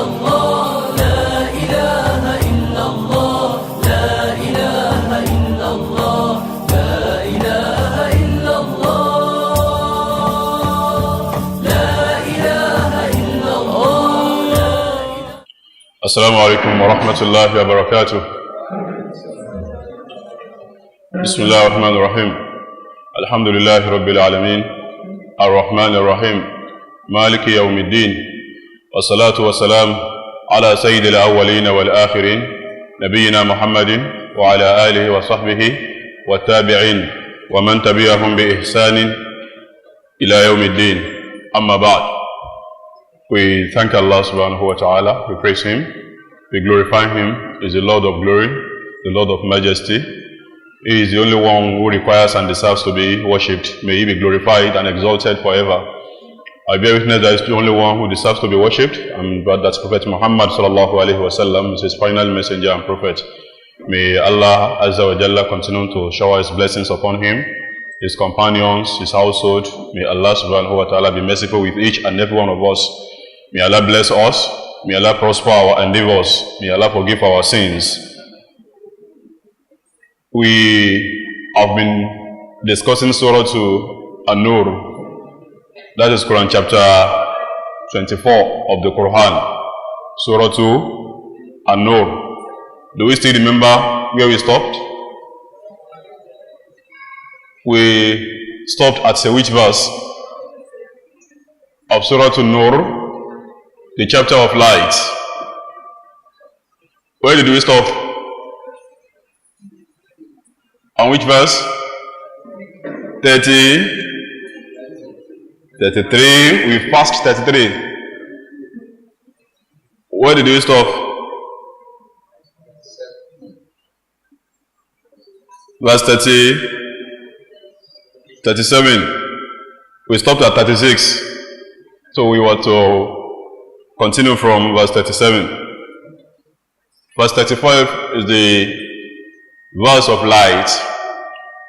الله لا إله إلا الله لا إله إلا الله لا إله إلا الله لا إله إلا الله. السلام عليكم ورحمة الله وبركاته. بسم الله الرحمن الرحيم. الحمد لله رب العالمين الرحمن الرحيم مالك يوم الدين والصلاة والسلام على سيد الأولين والآخرين نبينا محمد وعلى آله وصحبه والتابعين ومن تبعهم بإحسان إلى يوم الدين. أما بعد. We thank Allah subhanahu wa ta'ala, we praise Him, we glorify Him. He is the Lord of glory, the Lord of majesty. He is the only one who requires and deserves to be worshipped. May He be glorified and exalted forever. I bear witness that He is the only one who deserves to be worshipped, and that Prophet Muhammad sallallahu alaihi wasallam is His final messenger and prophet. May Allah Azza wa Jalla continue to shower His blessings upon him, his companions, his household. May Allah subhanahu wa ta'ala be merciful with each and every one of us. May Allah bless us. May Allah prosper our endeavors. May Allah forgive our sins. We have been discussing Surat Nuur. That is Quran chapter 24 of the Quran. Surat Nuur. Do we still remember where we stopped? We stopped at which verse of Surah Nuur? The chapter of light. Where did we stop? On which verse? 30, 33. We've passed 33. Where did we stop? Verse 30, 37. We stopped at 36. So we were to continue from verse 37. Verse 35 is the verse of light,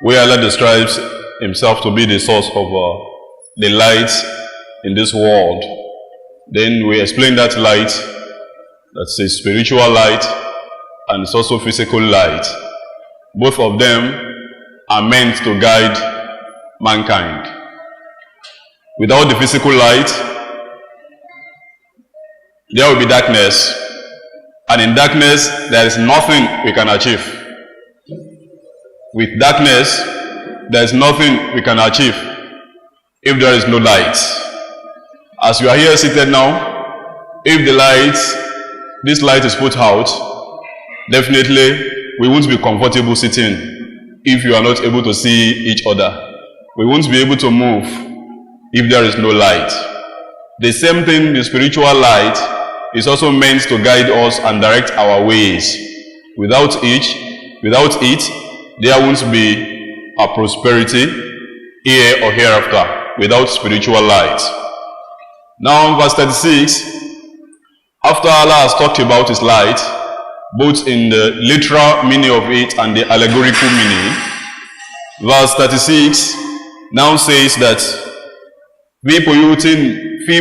where Allah describes Himself to be the source of the light in this world. Then we explain that light, that's a spiritual light, and it's also physical light. Both of them are meant to guide mankind. Without the physical light, there will be darkness, and in darkness there is nothing we can achieve. With darkness there is nothing we can achieve if there is no light. As you are here seated now, if this light is put out, definitely we won't be comfortable sitting if you are not able to see each other. We won't be able to move if there is no light. The same thing, the spiritual light is also meant to guide us and direct our ways. Without it, there won't be a prosperity here or hereafter without spiritual light. Now, verse 36, after Allah has talked about His light, both in the literal meaning of it and the allegorical meaning, verse 36 now says that fi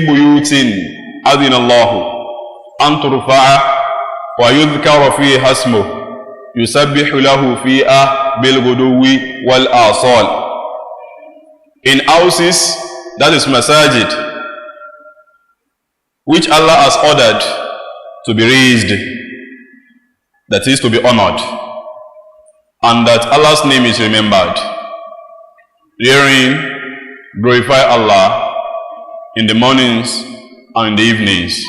buyutin adina Allahu an turfa'a wa yudhkara fiha ismuhu yusabbihu lahu fiha bil ghuduwi wal asal. In houses, that is masajid, which Allah has ordered to be raised, that is to be honored, and that Allah's name is remembered. Herein, glorify Allah in the mornings and in the evenings.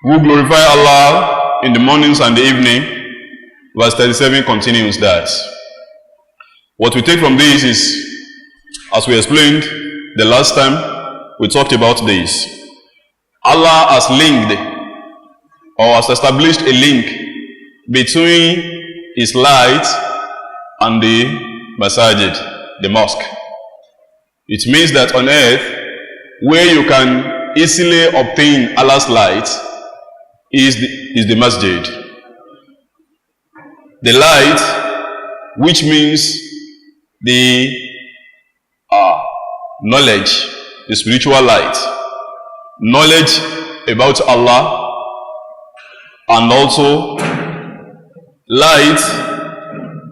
Who glorify Allah in the mornings and the evening? Verse 37 continues that. What we take from this is, as we explained the last time we talked about this, Allah has linked or has established a link between His light and the masajid, the mosque. It means that on earth, where you can easily obtain Allah's light is the masjid. The light, which means the knowledge, the spiritual light, knowledge about Allah, and also light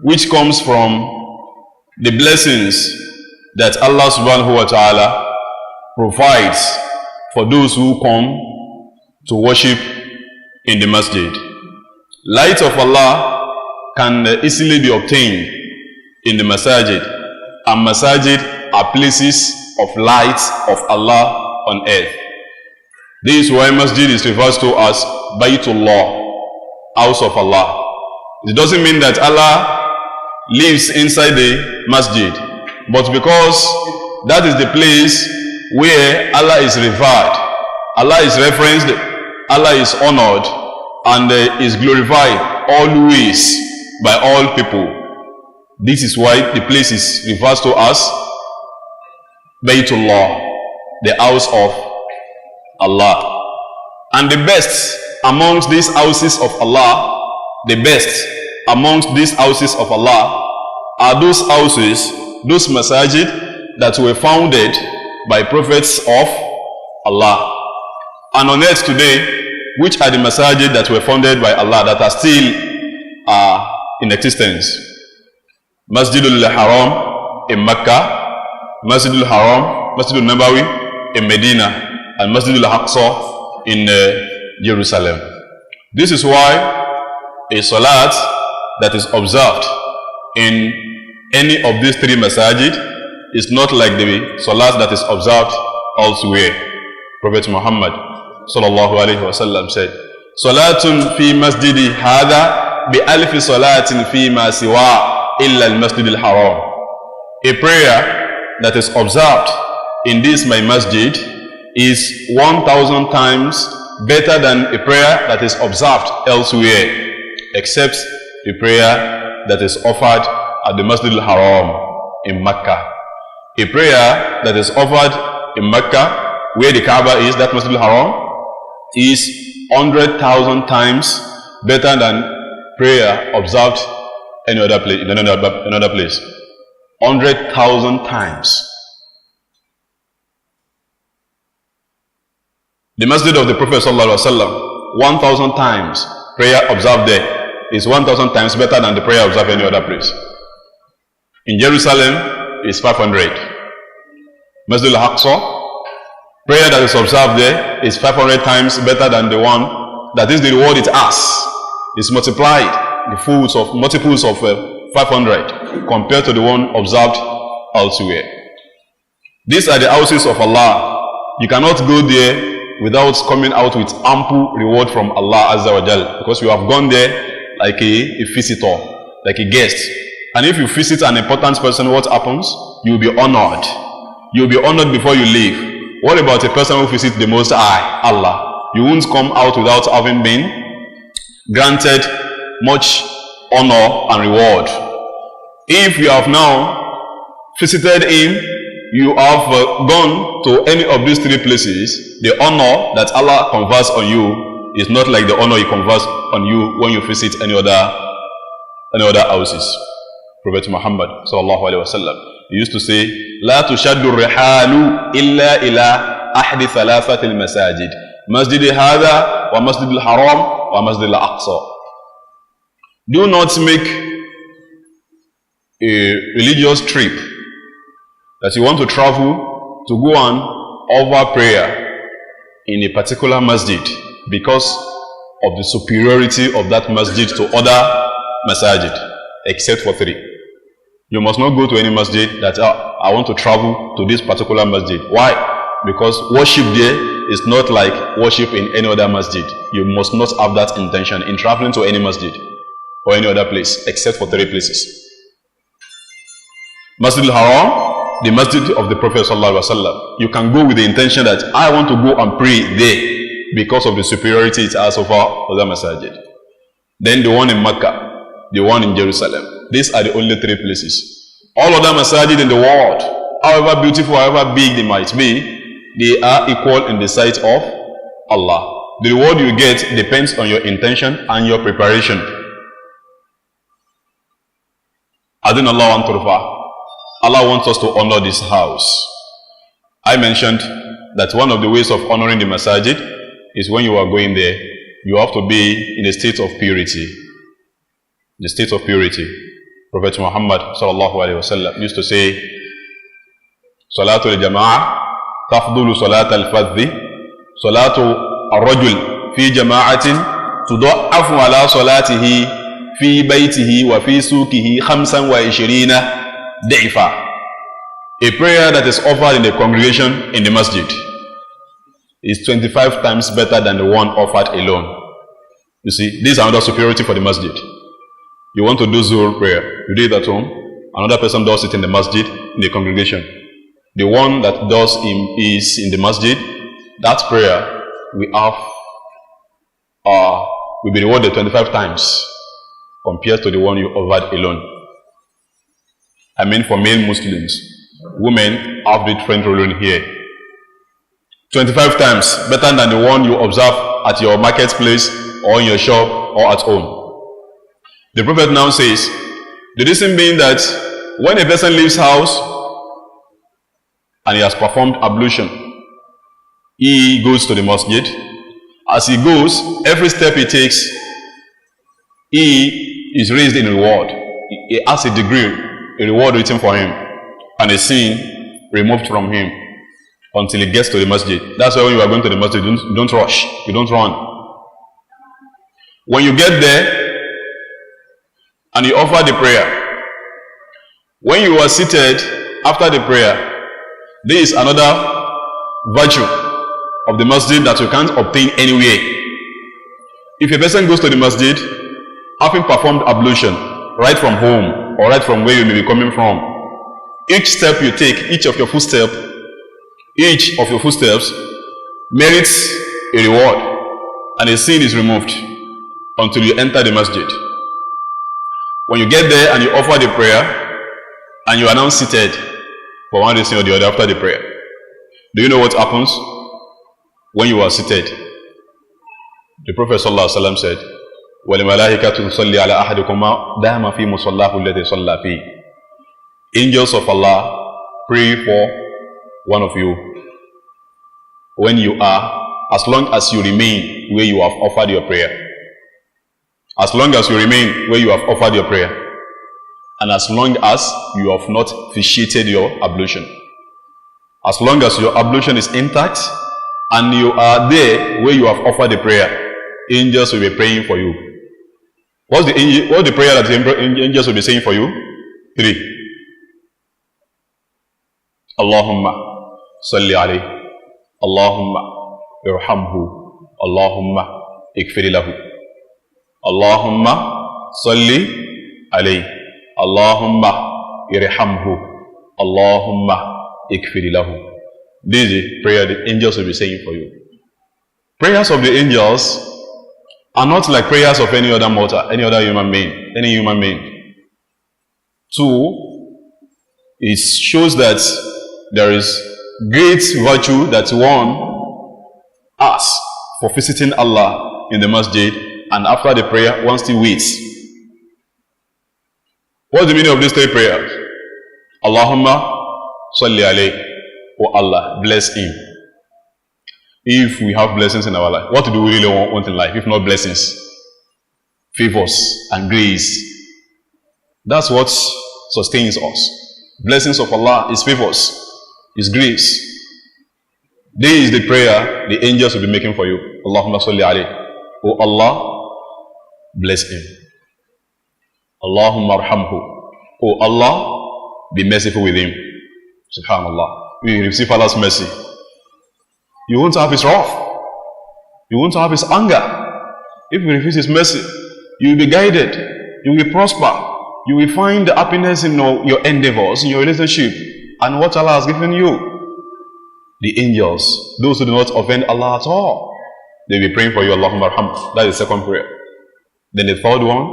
which comes from the blessings that Allah subhanahu wa ta'ala provides for those who come to worship in the masjid. Light of Allah can easily be obtained in the masajid, and masajid are places of light of Allah on earth. This is why masjid is referred to as Baytullah, house of Allah. It doesn't mean that Allah lives inside the masjid, but because that is the place where Allah is revered, Allah is referenced, Allah is honored, and is glorified always by all people. This is why the place is referred to as Baytullah, the house of Allah. And the best amongst these houses of Allah, the best amongst these houses of Allah are those houses, those masajid that were founded by prophets of Allah. And on earth today, which are the masajid that were founded by Allah that are still in existence? Masjidul Haram in Mecca, Masjidul Haram, Masjidul Nabawi in Medina, and Masjidul Aqsa in Jerusalem. This is why a salat that is observed in any of these three masajid is not like the salat that is observed elsewhere. Prophet Muhammad sallallahu alaihi wasallam said, "Salatun fi masjidi hada bi alfi salatin fi ma siwa illa al-masjid al-haram." A prayer that is observed in this my masjid is 1,000 times better than a prayer that is observed elsewhere, except the prayer that is offered at the Masjid al-Haram in Mecca. A prayer that is offered in Mecca, where the Kaaba is, that Masjid al-Haram, is 100,000 times better than prayer observed any other place, in another place. 100,000 times. The Masjid of the Prophet sallallahu alaihi wasallam, 1,000 times prayer observed there is 1,000 times better than the prayer observed any other place. In Jerusalem is 500. Masjid al-Aqsa, prayer that is observed there is 500 times better than the one, that is the reward it has. It's multiplied, the multiples of 500 compared to the one observed elsewhere. These are the houses of Allah. You cannot go there without coming out with ample reward from Allah Azza wa Jal, because you have gone there like a visitor, like a guest. And if you visit an important person, what happens? You'll be honored. You'll be honored before you leave. What about a person who visits the Most High, Allah? You won't come out without having been granted much honor and reward. If you have now visited him, you have gone to any of these three places, the honor that Allah confers on you is not like the honor He confers on you when you visit any other houses. Prophet Muhammad sallallahu alaihi wasallam, he used to say, "La tushaddu rihalu illa ila ahdi thalathatil masajid, masjid hada wa masjid al-haram wa masjid al-aqsa." Do not make a religious trip that you want to travel to go and offer prayer in a particular masjid because of the superiority of that masjid to other masajid, except for three. You must not go to any masjid that I want to travel to this particular masjid. Why? Because worship there is not like worship in any other masjid. You must not have that intention in traveling to any masjid or any other place, except for three places. Masjid al-Haram, the masjid of the Prophet sallallahu alaihi wasallam. You can go with the intention that I want to go and pray there because of the superiority it has over other masajid. Then the one in Mecca, the one in Jerusalem. These are the only three places. All other masajid in the world, however beautiful, however big they might be, they are equal in the sight of Allah. The reward you get depends on your intention and your preparation. Adin Allah wa turfa. Allah wants us to honor this house. I mentioned that one of the ways of honoring the masajid is when you are going there, you have to be in a state of purity. The state of purity. Prophet Muhammad sallallahu alaihi wasallam used to say, Salatu al-Jama'ah tafdulu salat al-fadhi, Salatu al-Rajul fi jama'atin tuda'afu ala salatihi fi baytihi wa fi sukihi 25 da'ifa. A prayer that is offered in the congregation in the masjid is 25 times better than the one offered alone. You see, this is another superiority for the masjid. You want to do Zuhr prayer, you do it at home, another person does it in the masjid, in the congregation. The one that does is in the masjid, that prayer we have will be rewarded 25 times compared to the one you offered alone. I mean for male Muslims. Women have different role in here. 25 times better than the one you observe at your marketplace or in your shop or at home. The Prophet now says, the reason being that when a person leaves house and he has performed ablution, he goes to the masjid. As he goes, every step he takes, he is raised in reward. He has a degree, a reward waiting for him, and a sin removed from him until he gets to the masjid. That's why when you are going to the masjid, you don't rush, you don't run. When you get there and you offer the prayer, when you are seated after the prayer, there is another virtue of the masjid that you can't obtain anywhere. If a person goes to the masjid having performed ablution right from home or right from where you may be coming from, each step you take, each of your footsteps merits a reward, and a sin is removed until you enter the masjid. When you get there and you offer the prayer and you are now seated for one reason or the other after the prayer, do you know what happens when you are seated? The Prophet ﷺ said, وَلِمَلَائِكَةُ تُصَلِّي عَلَىٰ أَحَدِكُمَا دَامَ فِي مُصَلَّاهُ الَّذِي صَلَّى فِيهِ. Angels of Allah pray for one of you when you are, as long as you remain where you have offered your prayer. As long as you remain where you have offered your prayer, and as long as you have not officiated your ablution. As long as your ablution is intact and you are there where you have offered the prayer, angels will be praying for you. What's the prayer that the angels will be saying for you? 3. Allahumma salli alayhi, Allahumma irhamhu, Allahumma ikfir lahu. Allahumma salli alayhi, Allahumma irhamhu, Allahumma ikfir lahu. This is the prayer the angels will be saying for you. Prayers of the angels are not like prayers of any other mortal, any human being. 2, it shows that there is great virtue that one has for visiting Allah in the masjid, and after the prayer, one still waits. What's the meaning of these 3 prayers? Allahumma salli alayhi, oh Allah, bless him. If we have blessings in our life, what do we really want in life if not blessings? Favors and grace. That's what sustains us. Blessings of Allah is favors, is grace. This is the prayer the angels will be making for you. Allahumma salli alayhi, oh Allah, bless him. Allahumma arhamhu, oh Allah, be merciful with him. Subhanallah. We receive Allah's mercy. You won't have his wrath. You won't have his anger. If you refuse his mercy, you will be guided. You will prosper. You will find the happiness in your endeavors, in your relationship, and what Allah has given you. The angels, those who do not offend Allah at all, they will be praying for you. Allahumma arham. That is the second prayer. Then the third one,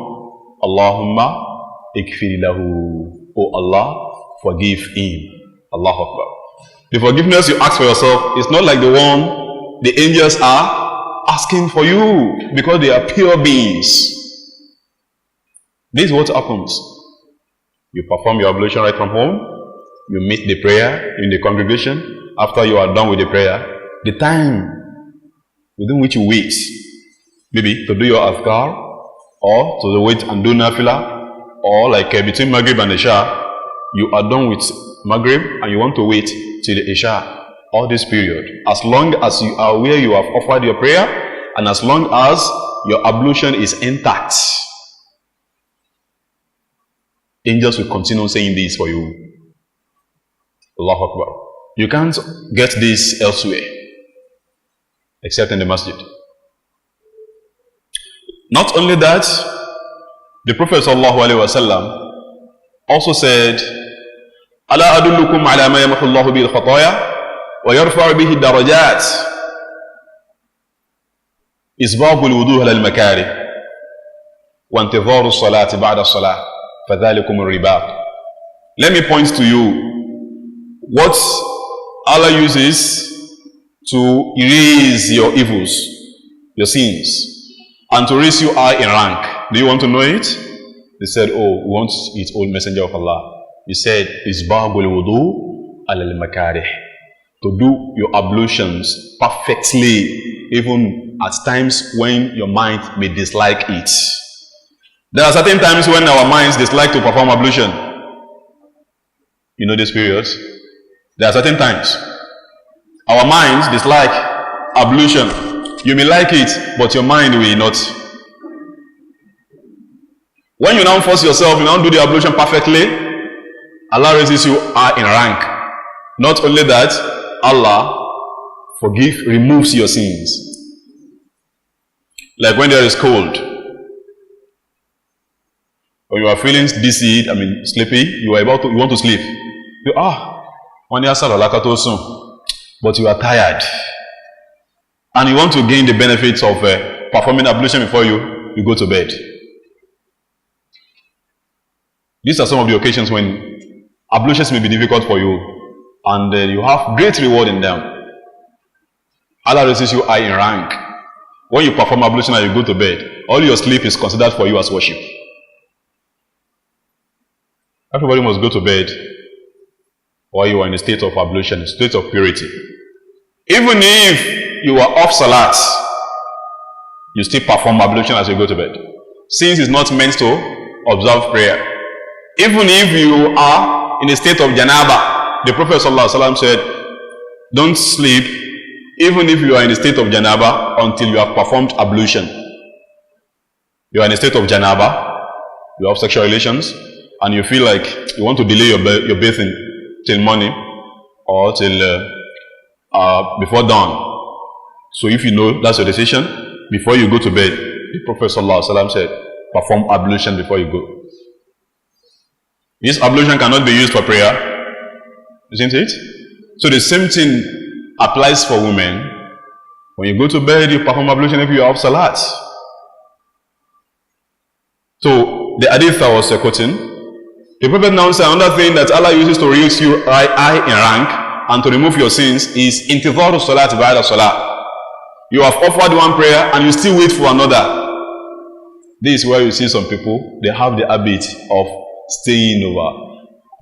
Allahumma ikfir lahu. Oh Allah, forgive him. Allahu Akbar. The forgiveness you ask for yourself is not like the one the angels are asking for you, because they are pure beings. This is what happens. You perform your ablution right from home. You meet the prayer in the congregation. After you are done with the prayer, the time within which you wait maybe to do your adhkar, or to wait and do nafila, or like between Maghrib and Isha, you are done with Maghrib and you want to wait till the Isha, all this period. As long as you are aware you have offered your prayer, and as long as your ablution is intact, angels will continue saying this for you. Allahu Akbar. You can't get this elsewhere except in the masjid. Not only that, the Prophet ﷺ also said, "Ala adullukum ala ma yamhu Allahu bil khataya wa yarfa'u bihi darajat isbaghu al-wuduh ala al-makarih wa intidharu as-salati ba'da as-salah fadhalikum ar-ribat." Let me point to you what Allah uses to erase your evils, your sins, and to raise you high in rank. Do you want to know it? They said, "Oh, we want it, O Messenger of Allah." He said, "Isbagul wudu alal makarih." To do your ablutions perfectly, even at times when your mind may dislike it. There are certain times when our minds dislike to perform ablution. You know these periods? There are certain times our minds dislike ablution. You may like it, but your mind will not. When you now force yourself, you now do the ablution perfectly, Allah raises you in rank. Not only that, Allah removes your sins. Like when there is cold, when you are feeling dizzy, sleepy, you want to sleep. But you are tired, and you want to gain the benefits of performing ablution before you go to bed. These are some of the occasions when ablutions may be difficult for you, and you have great reward in them. Allah raises you high in rank. When you perform ablution and you go to bed, all your sleep is considered for you as worship. Everybody must go to bed while you are in a state of ablution, a state of purity. Even if you are off salat, you still perform ablution as you go to bed, since it's not meant to observe prayer. Even if you are in a state of janaba, the Prophet ﷺ said, don't sleep even if you are in a state of janaba until you have performed ablution. You are in a state of janaba, you have sexual relations, and you feel like you want to delay your bathing till morning or till before dawn. So if you know that's your decision, before you go to bed, the Prophet ﷺ said, perform ablution before you go. This ablution cannot be used for prayer, isn't it? So the same thing applies for women. When you go to bed, you perform ablution if you have salat. So the hadith I was quoting, the Prophet now said another thing that Allah uses to raise you high in rank and to remove your sins is intidharu salat ba'da salah. You have offered one prayer and you still wait for another. This is where you see some people, they have the habit of staying over.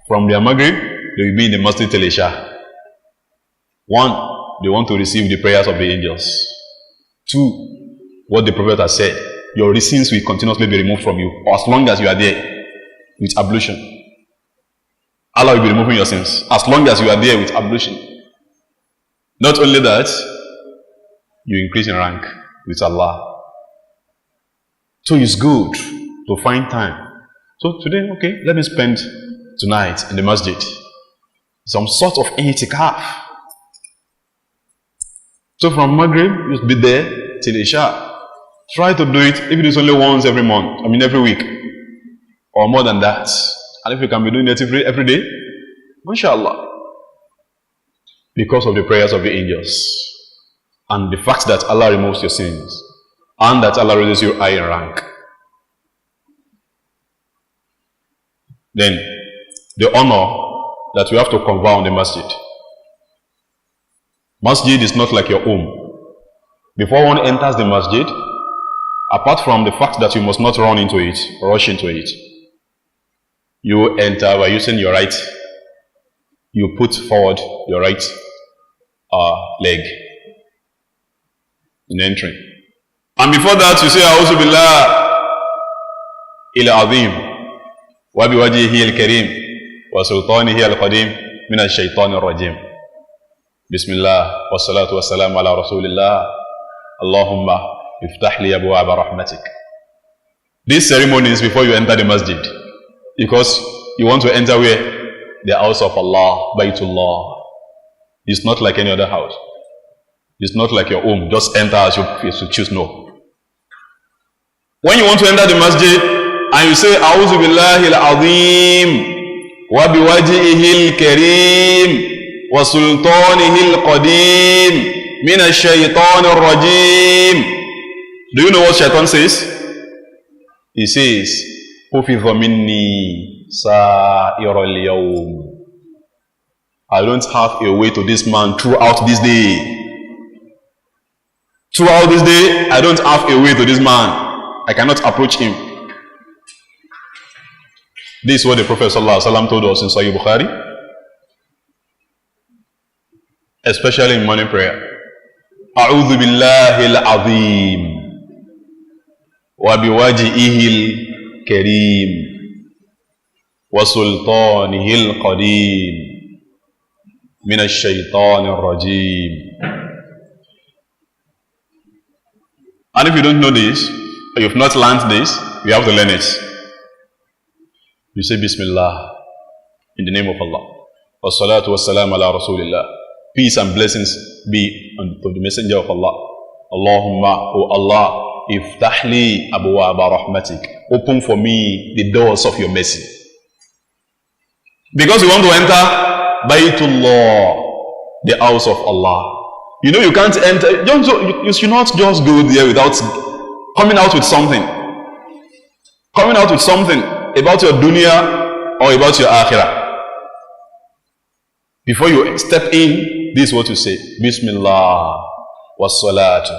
From their Maghrib, they will be in the masjid till Isha. One, they want to receive the prayers of the angels. Two, what the Prophet has said, your sins will continuously be removed from you as long as you are there with ablution. Allah will be removing your sins as long as you are there with ablution. Not only that, you increase in rank with Allah. So it's good to find time. So today, okay, let me spend tonight in the masjid. Some sort of i'tikaf. So from Maghrib, you'll be there till Isha. Try to do it if it is only once every month, every week, or more than that. And if you can be doing it every day, mashallah. Because of the prayers of the angels and the fact that Allah removes your sins and that Allah raises you high in rank. Then the honor that we have to confer on the masjid. Masjid is not like your home. Before one enters the masjid, apart from the fact that you must not run into it, rush into it, you enter by using your right. You put forward your right leg in entering. And before that, you say, A'udhu billah il-azim wa biwajhihi al-karim wa sultanihi al-qadim min ash-shaytan ar-rajim. Bismillah wa salatu wa salam ala rasulillah. Allahumma iftah li abwaaba rahmatik. These ceremonies before you enter the masjid, because you want to enter where? The house of Allah, Baytullah. It's not like any other house. It's not like your home. Just enter as you choose. No. When you want to enter the masjid and you say, A'udhu billahi al-azim wa biwajhihi al-karim wa sultanihi al-qadim min ash-shaytan ar-rajim. Do you know what shaitan says? He says, Hufidha minni sa'ira al-yawm. I don't have a way to this man throughout this day. Throughout this day, I don't have a way to this man. I cannot approach him. This is what the Prophet ﷺ told us in Sahih Bukhari, especially in morning prayer. A'udhu billahi al-azim wa biwajhihi al-karim wa sultanihi al-qadim min ash-shaytan ar-rajim. And if you don't know this, or you've not learned this, you have to learn it. You say Bismillah in the name of Allah. Wassalatu wassalam ala rasulillah. Peace and blessings be unto the messenger of Allah. Allahumma, O Allah, iftahli abwaaba rahmatik. Open for me the doors of your mercy. Because you want to enter Baytullah, the house of Allah. You know you can't enter, you should not just go there without coming out with something. Coming out with something about your dunya or about your akhirah. Before you step in, this is what you say. Bismillah wassalatu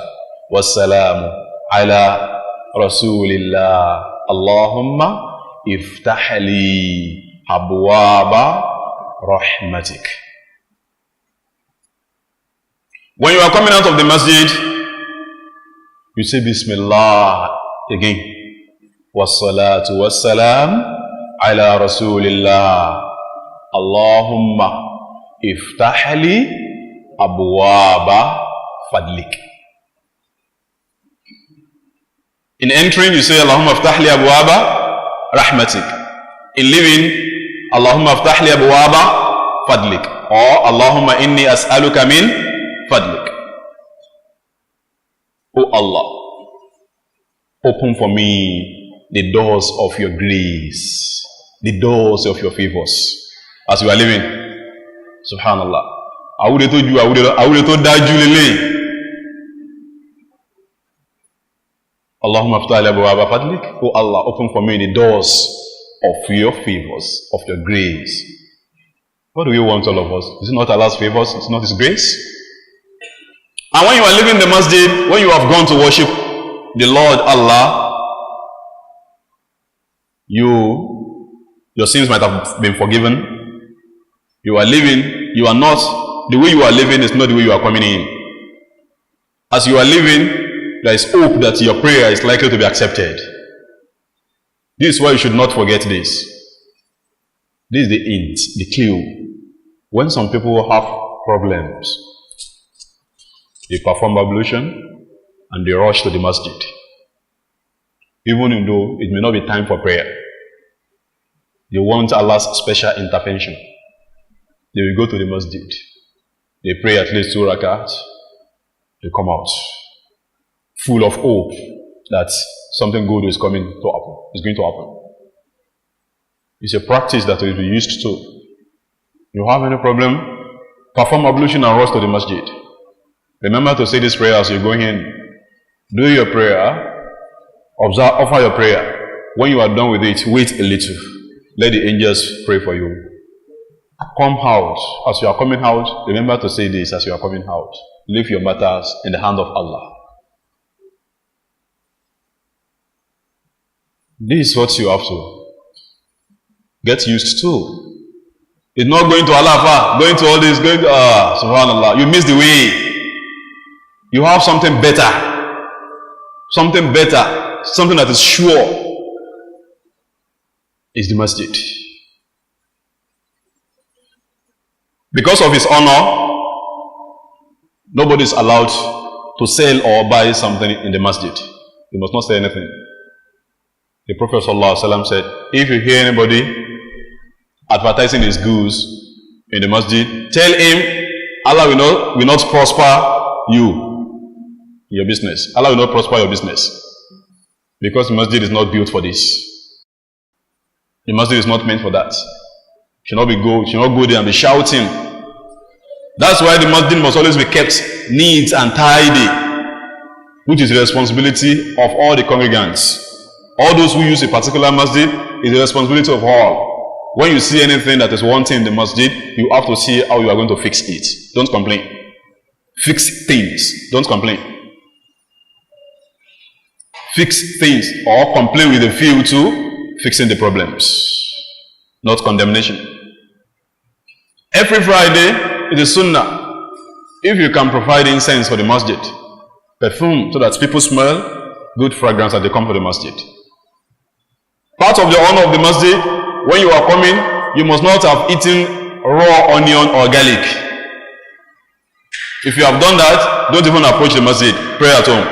wassalamu ala rasulillah. Allahumma iftahli abwaaba rahmatik. When you are coming out of the masjid, you say Bismillah again. Wassalatu wassalam ala rasulillah. Allahumma iftahli abwaaba fadlik. In entering, you say Allahumma iftahli abwaaba rahmatik. In leaving, Allahumma iftahli abwaaba fadlik. Or Allahumma inni as'aluka min fadlik. O Allah, open for me the doors of your grace, the doors of your favors. As you are living, subhanallah. I would have told you, I would have told that Allahumma aftali abwaaba fadlik. O Allah, open for me the doors of your favors, of your grace. What do we want, all of us? Is it not Allah's favors? It's not His grace? And when you are leaving the masjid, when you have gone to worship the Lord Allah, your sins might have been forgiven. You are living, you are not, the way you are living is not the way you are coming in. As you are living, there is hope that your prayer is likely to be accepted. This is why you should not forget this. This is the hint, the clue. When some people have problems, they perform ablution and they rush to the masjid. Even though it may not be time for prayer. They want Allah's special intervention. They will go to the masjid. They pray at least 2 rakats. They come out full of hope that something good is going to happen. It's a practice that will be used to. You have any problem? Perform ablution and rush to the masjid. Remember to say this prayer as you're going in. Do your prayer. Offer your prayer. When you are done with it, wait a little. Let the angels pray for you. Come out. As you are coming out, remember to say this as you are coming out. Leave your matters in the hand of Allah. This is what you have to get used to. It's not going to Allah, going to all this, subhanallah. You miss the way. You have something better something better, something that is sure, is the masjid. Because of his honor, nobody is allowed to sell or buy something in the masjid. You must not say anything. The Prophet ﷺ said, if you hear anybody advertising his goods in the masjid, tell him Allah will not prosper your business. Allah will not prosper your business. Because the masjid is not built for this. The masjid is not meant for that. You should not go there and be shouting. That's why the masjid must always be kept neat and tidy, which is the responsibility of all the congregants. All those who use a particular masjid is the responsibility of all. When you see anything that is wanting in the masjid, you have to see how you are going to fix it. Don't complain. Fix things. Don't complain. Fix things or complain with a view to fixing the problems, not condemnation. Every Friday, it is sunnah. If you can provide incense for the masjid, perfume, so that people smell good fragrance as they come to the masjid. Part of the honor of the masjid, when you are coming, you must not have eaten raw onion or garlic. If you have done that, don't even approach the masjid. Pray at home.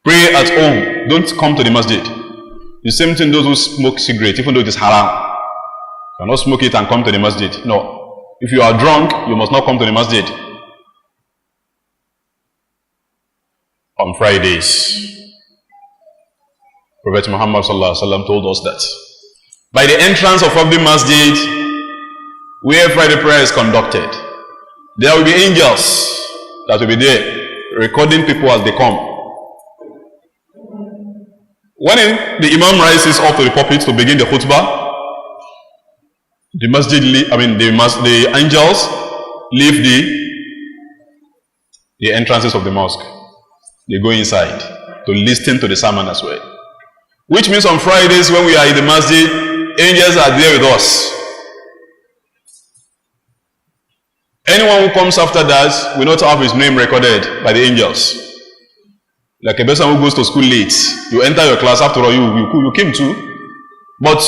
Pray at home. Don't come to the masjid. The same thing those who smoke cigarette, even though it is haram. You cannot smoke it and come to the masjid. No. If you are drunk, you must not come to the masjid. On Fridays, Prophet Muhammad ﷺ told us that by the entrance of every masjid, where Friday prayer is conducted, there will be angels that will be there, recording people as they come. When the Imam rises up to the pulpit to begin the khutbah, the angels leave the entrances of the mosque. They go inside to listen to the sermon as well. Which means on Fridays when we are in the masjid, angels are there with us. Anyone who comes after that will not have his name recorded by the angels. Like a person who goes to school late, you enter your class, after all you came too, but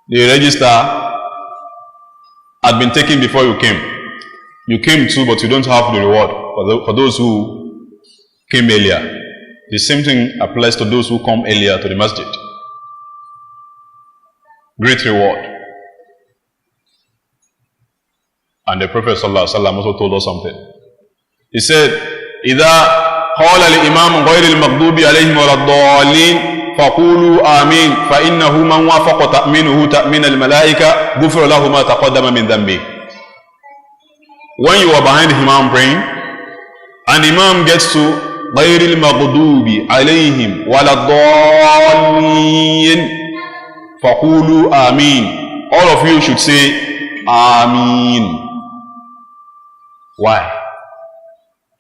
the register had been taken before you came. You came too, but you don't have the reward for those who came earlier. The same thing applies to those who come earlier to the masjid. Great reward. And the Prophet ﷺ also told us something. He said, إِذَا قال الإمام غير المغضوب عليهم ولا الضالين فقولوا آمين فإنه من وافق تأمينه تأمين الملائكة غفر له ما تقدم من ذنبه. When you are behind the Imam praying, and the Imam gets to غير المغضوب عليهم ولا الضالين فقولوا آمين. All of you should say Ameen. Why?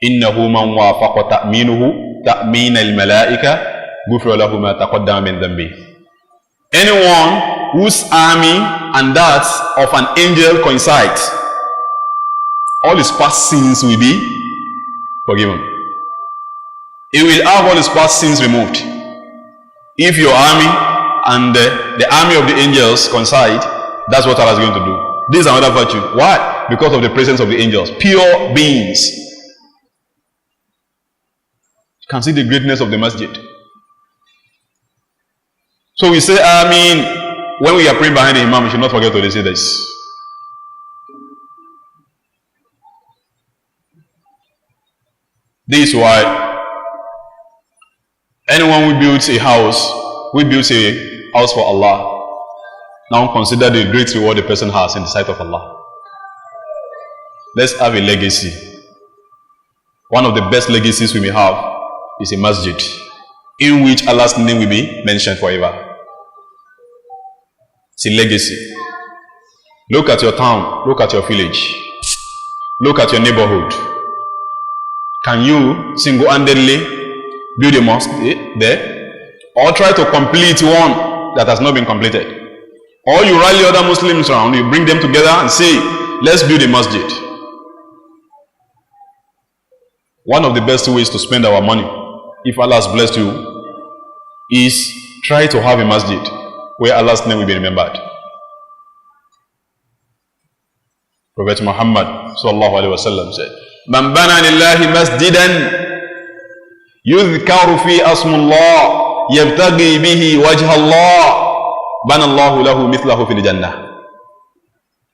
إنه من وافق تأمينه تأمين الملائكة غفر له ما تقدم من ذنبه. Anyone whose army and that of an angel coincides, all his past sins will be forgiven. He will have all his past sins removed. If your army and the army of the angels coincide, that's what Allah is going to do. This is another virtue. Why? Because of the presence of the angels. Pure beings. You can see the greatness of the masjid. So we say Ameen. When we are praying behind the Imam, we should not forget to say this. This is why anyone who builds a house for Allah, now consider the great reward the person has in the sight of Allah. Let's have a legacy. One of the best legacies we may have is a masjid in which Allah's name will be mentioned forever. It's a legacy. Look at your town, look at your village, look at your neighborhood. Can you single-handedly build a mosque there? Or try to complete one that has not been completed? Or you rally other Muslims around, you bring them together and say, let's build a masjid. One of the best ways to spend our money, if Allah has blessed you, is try to have a masjid where Allah's name will be remembered. Prophet Muhammad sallallahu alaihi wasallam said, "Man bana lillahi masjidan yudhkaru fi asmullah yabtaghi bihi wajha Allah, bana Allahu lahu mithlahu fil jannah."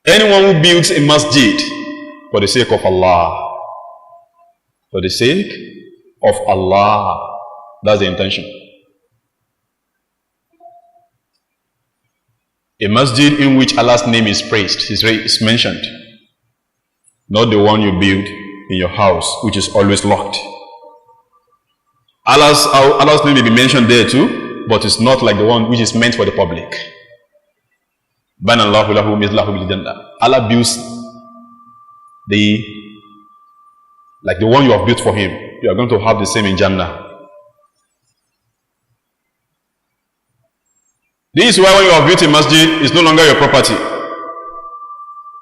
Anyone who builds a masjid for the sake of Allah, for the sake of Allah, that's the intention. A masjid in which Allah's name is praised, is mentioned, not the one you build in your house, which is always locked. Allah's name may be mentioned there too, but it's not like the one which is meant for the public. Allah builds like the one you have built for him. You are going to have the same in Jannah. This is why when you have built a masjid, it's no longer your property.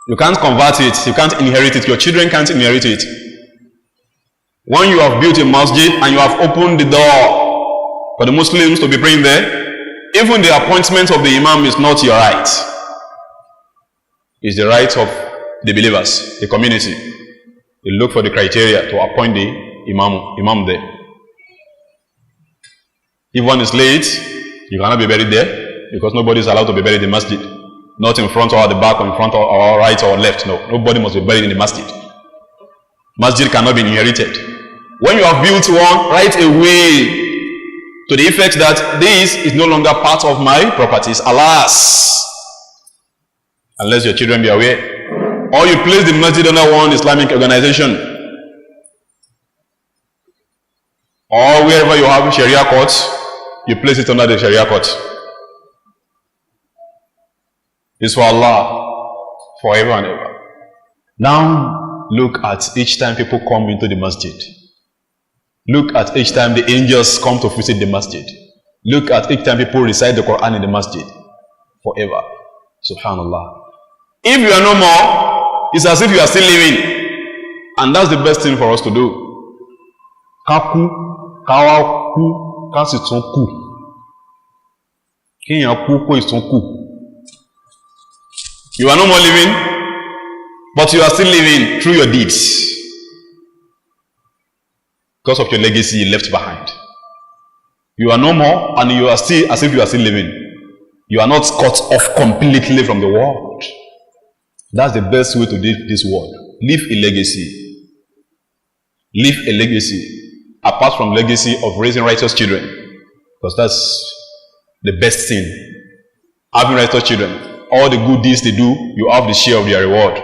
You can't convert it, you can't inherit it, your children can't inherit it. When you have built a masjid and you have opened the door for the Muslims to be praying there, even the appointment of the imam is not your right. It's the right of the believers, the community. You look for the criteria to appoint the imam there. If one is late, you cannot be buried there, because nobody is allowed to be buried in the masjid. Not in front or at the back or in front or right or left. No, nobody must be buried in the masjid. Masjid cannot be inherited. When you have built one, right away to the effect that this is no longer part of my properties, Allah's. Unless your children be aware. Or you place the masjid under one Islamic organization. Or wherever you have Sharia courts, you place it under the Sharia court. It's for Allah, forever and ever. Now, look at each time people come into the masjid. Look at each time the angels come to visit the masjid. Look at each time people recite the Quran in the masjid. Forever. Subhanallah. If you are no more, it's as if you are still living. And that's the best thing for us to do. Kaku, kawaku, kasitsunku. Kinyaku, ko isunku. You are no more living, but you are still living through your deeds. Because of your legacy you left behind. You are no more, and you are still as if you are still living. You are not cut off completely from the world. That's the best way to live this world. Leave a legacy. Leave a legacy. Apart from legacy of raising righteous children. Because that's the best thing. Having righteous children. All the good deeds they do, you have the share of their reward.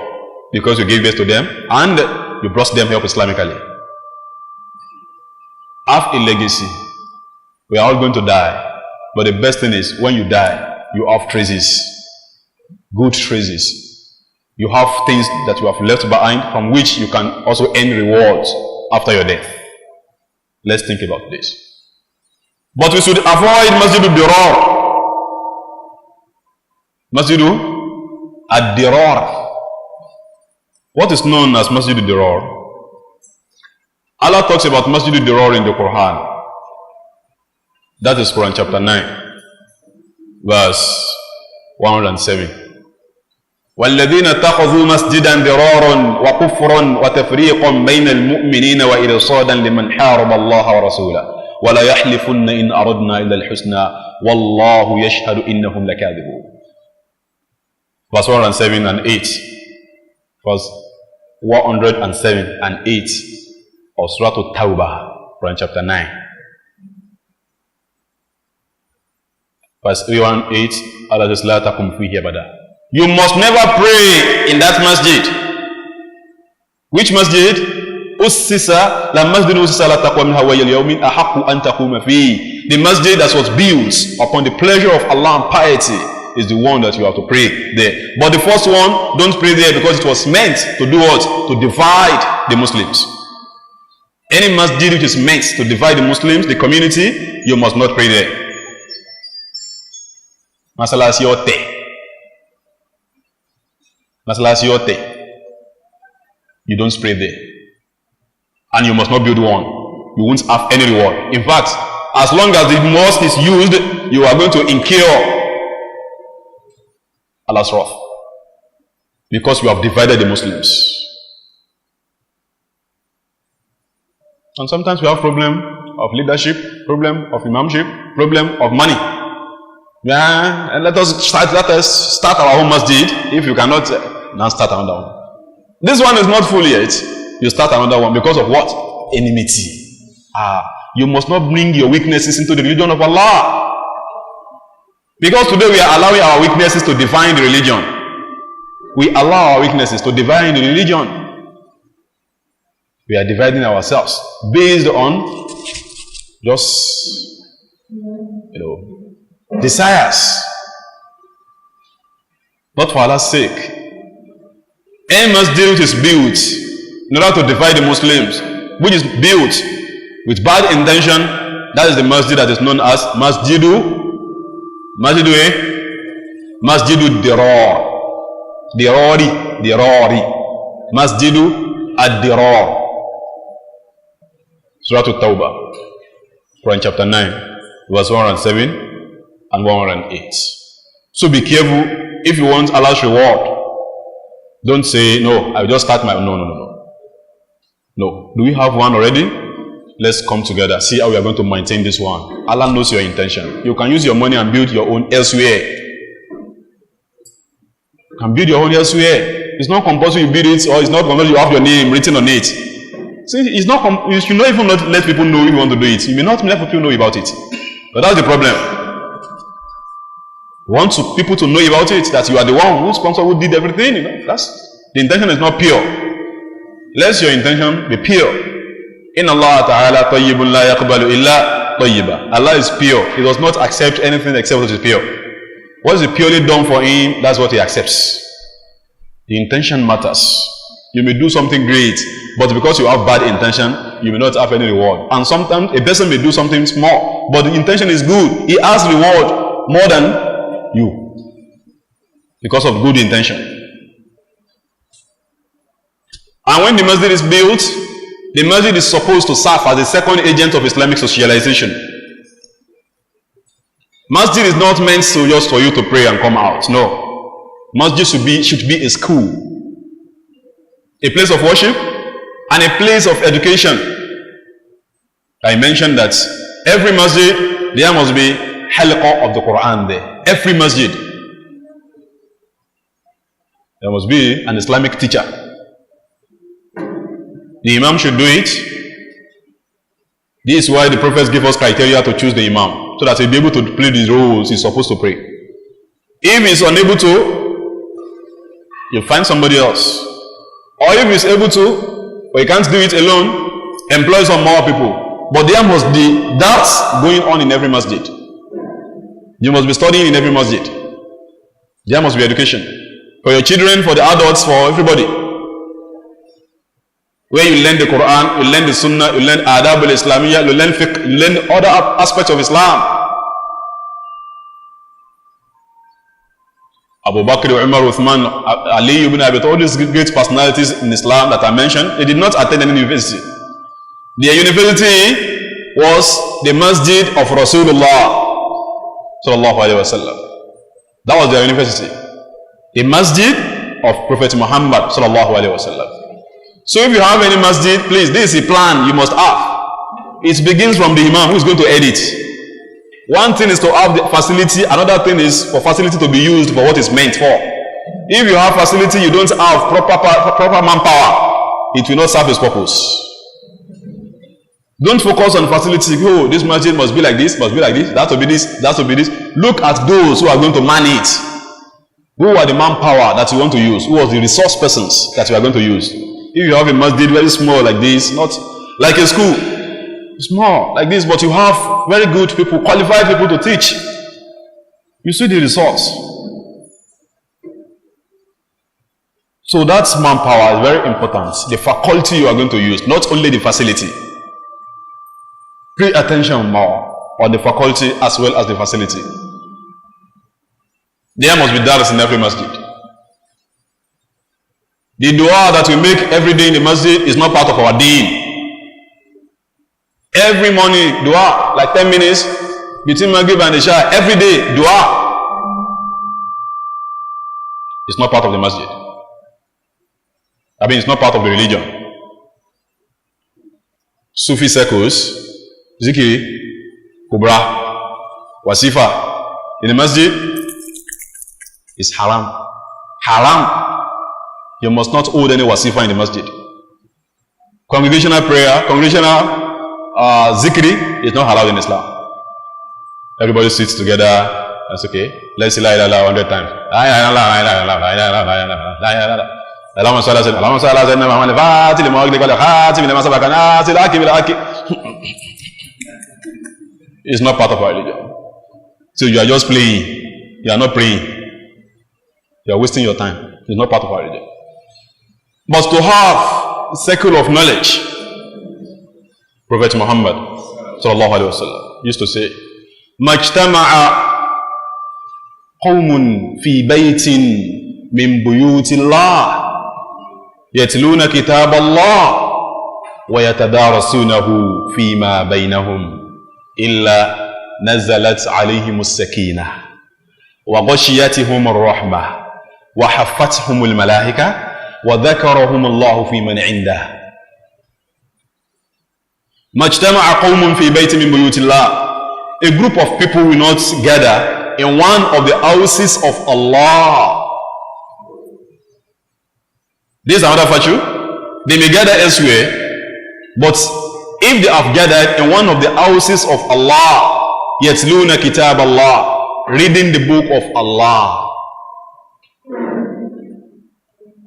Because you gave birth to them and you brought them help Islamically. Have a legacy. We are all going to die. But the best thing is, when you die, you have traces. Good traces. You have things that you have left behind from which you can also earn rewards after your death. Let's think about this. But we should avoid Masjidul Dirar. Masjidu Ad-Dirar. What is known as Masjidul Dirar? Allah talks about Masjidul Dirar in the Quran. That is Quran chapter 9, verse 107. وَالَّذِينَ اتَّخَذُوا مَسْجِدًا ضِرَارًا وَكُفْرًا وَتَفْرِيقًا بَيْنَ الْمُؤْمِنِينَ وَإِرْصَادًا لِمَنْ حَارَبَ اللَّهَ وَرَسُولَهُ وَلَا يَحْلِفُنَّ إِنْ أَرَدْنَا إِلَّا الْحُسْنَى وَاللَّهُ يَشْهَدُ إِنَّهُمْ لَكَاذِبُونَ. Verse 107 and 8. Verse 107 and 8 of Surat At-Tawbah, Quran chapter 9. Verse 318, Allah says, "La takum fihi abada." You must never pray in that masjid. Which masjid? Ussisa la masjid ussisa la taqwa min hawayil yawmin ahaqqu an taquma fi. The masjid that was built upon the pleasure of Allah and piety is the one that you have to pray there. But the first one, don't pray there because it was meant to do what? To divide the Muslims. Any masjid which is meant to divide the Muslims, the community, you must not pray there. Masalasi yote. Masalasi yote. You don't pray there. and you must not build one. You won't have any reward. In fact, as long as the mosque is used, you are going to incur Allah's wrath, because you have divided the Muslims. And sometimes we have problem of leadership, problem of imamship, problem of money. Yeah, and let us start our own masjid. If you cannot, now start another one. This one is not full yet. You start another one because of what? Enmity. You must not bring your weaknesses into the religion of Allah. Because today we are allowing our weaknesses to define the religion. We allow our weaknesses to define the religion. We are dividing ourselves based on just, desires. Not for Allah's sake. Any masjid which is built in order to divide the Muslims, which is built with bad intention, that is the masjid that is known as Masjidu Dirar. Dirari. Masjidu ad-Dirar. Surat At-Tawbah, Quran chapter 9, verse 107 and 108. So be careful. If you want Allah's reward, don't say, no, I will just start my own. No. Do we have one already? Let's come together. See how we are going to maintain this one. Allah knows your intention. You can use your money and build your own elsewhere. You can build your own elsewhere. It's not compulsory you build it, or it's not compulsory you have your name written on it. See, it's not. You should not even let people know if you want to do it. You may not let people know about it. But that's the problem. You want people to know about it, that you are the one who sponsored, who did everything. That's the intention is not pure. Let your intention be pure. In Allah Ta'ala tayyibun la yaqbalu illa tayyiba. Allah is pure. He does not accept anything except what is pure. What is purely done for him, that's what he accepts. The intention matters. You may do something great, but because you have bad intention, you may not have any reward. And sometimes a person may do something small, but the intention is good. He has reward more than you because of good intention. And when the masjid is built, the masjid is supposed to serve as the second agent of Islamic socialization. Masjid is not meant to just for you to pray and come out. No. Masjid should be a school, a place of worship, and a place of education. I mentioned that every masjid, there must be halqa of the Quran there. Every masjid, there must be an Islamic teacher. The Imam should do it. This is why the prophets give us criteria to choose the Imam, so that he'll be able to play the roles he's supposed to play. If he's unable to, you find somebody else. Or if he's able to, or he can't do it alone, employ some more people. But there must be dars going on in every masjid. You must be studying in every masjid. There must be education. For your children, for the adults, for everybody. Where you learn the Quran, you learn the Sunnah, you learn Adab al-Islamiyya, you learn fiqh, you learn other aspects of Islam. Abu Bakr, Umar, Uthman, Ali ibn Abi Talib, all these great personalities in Islam that I mentioned, they did not attend any university. Their university was the masjid of Rasulullah sallallahu alaihi wasallam. That was their university. The masjid of Prophet Muhammad sallallahu alaihi wasallam. So if you have any masjid, please, this is a plan you must have. It begins from the Imam who is going to edit. One thing is to have the facility, another thing is for facility to be used for what it's meant for. If you have facility, you don't have proper manpower, it will not serve its purpose. Don't focus on facility. Oh, this masjid must be like this, must be like this, that will be this, that will be this. Look at those who are going to man it. Who are the manpower that you want to use? Who are the resource persons that you are going to use? If you have a masjid very small like this, not like a school, small like this, but you have very good people, qualified people to teach, you see the resource. So that's manpower is very important. The faculty you are going to use, not only the facility. Pay attention more on the faculty as well as the facility. There must be dars in every masjid. The dua that we make every day in the masjid is not part of our deen. Every morning, dua, like 10 minutes between Maghrib and Isha. Every day, dua. It's not part of the masjid. I mean, it's not part of the religion. Sufi circles, zikri, kubra, wasifa in the masjid is haram. Haram. You must not hold any wasifa in the masjid. Congregational prayer, congregational zikri is not allowed in Islam. Everybody sits together. That's okay. Let's say la ilaha illallah 100 times. It's not part of our religion. So you are just playing. You are not praying. You are wasting your time. It's not part of our religion. But to have a circle of knowledge, Prophet Muhammad sallallahu alaihi wasallam used to say, "Majtama'a qawmun fi baytin min buyutillah yatluna kitab Allah wa yatadarasunahu fima bainahum illa nazalat alayhim as-sakinah wa ghashiyatuhum ar-rahmah wa haffathum al-malaika wa dhakarahum Allah fi man 'indah." Majtama'a qawmun fi baytin min buyutillah. A group of people will not gather in one of the houses of Allah. This is another virtue. They may gather elsewhere, but if they have gathered in one of the houses of Allah, yatluna kitab Allah, reading the book of Allah.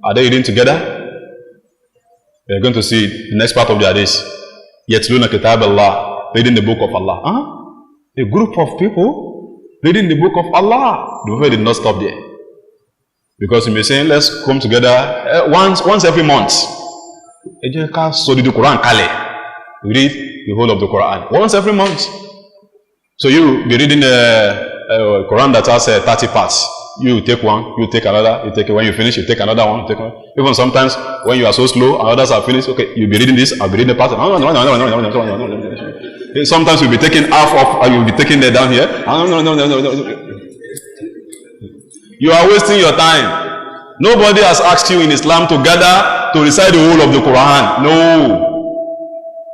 Are they reading together? We are going to see the next part of the hadith. Yatluna kitab Allah, reading the book of Allah. A group of people reading the book of Allah. The Prophet did not stop there, because he may say, let's come together once every month. We read the whole of the Quran once every month. So you be reading the Quran that has 30 parts. You take one, you take another, you take it. When you finish, you take another one, you take one. Even sometimes when you are so slow and others are finished, okay, you'll be reading this, I'll be reading the part. Sometimes you'll be taking half of, or you'll be taking it down here. You are wasting your time. Nobody has asked you in Islam to gather to recite the whole of the Quran. No.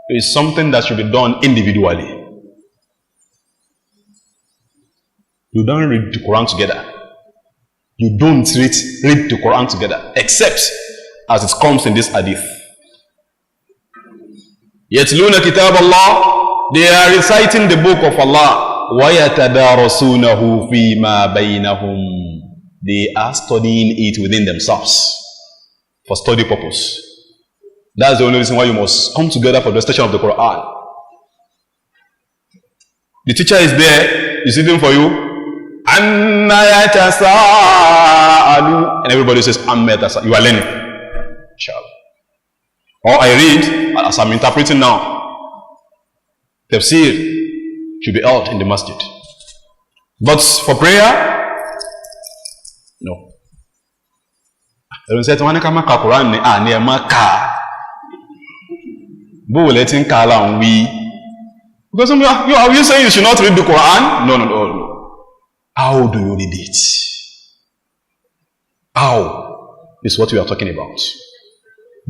It's something that should be done individually. You don't read the Quran together. You don't read the Quran together, except as it comes in this hadith. Yatluna kitab Allah, they are reciting the book of Allah. Wa yatadarasunahu fima bainahum, they are studying it within themselves for study purpose. That's the only reason why you must come together for the recitation of the Quran. The teacher is there, he's reading for you. And everybody says, you are learning. Inshallah. Or I read, as I'm interpreting now, tafsir should be held in the masjid. But for prayer, no. Everyone said, Quran because are you saying you should not read the Quran? No. How do you read it? How is what we are talking about.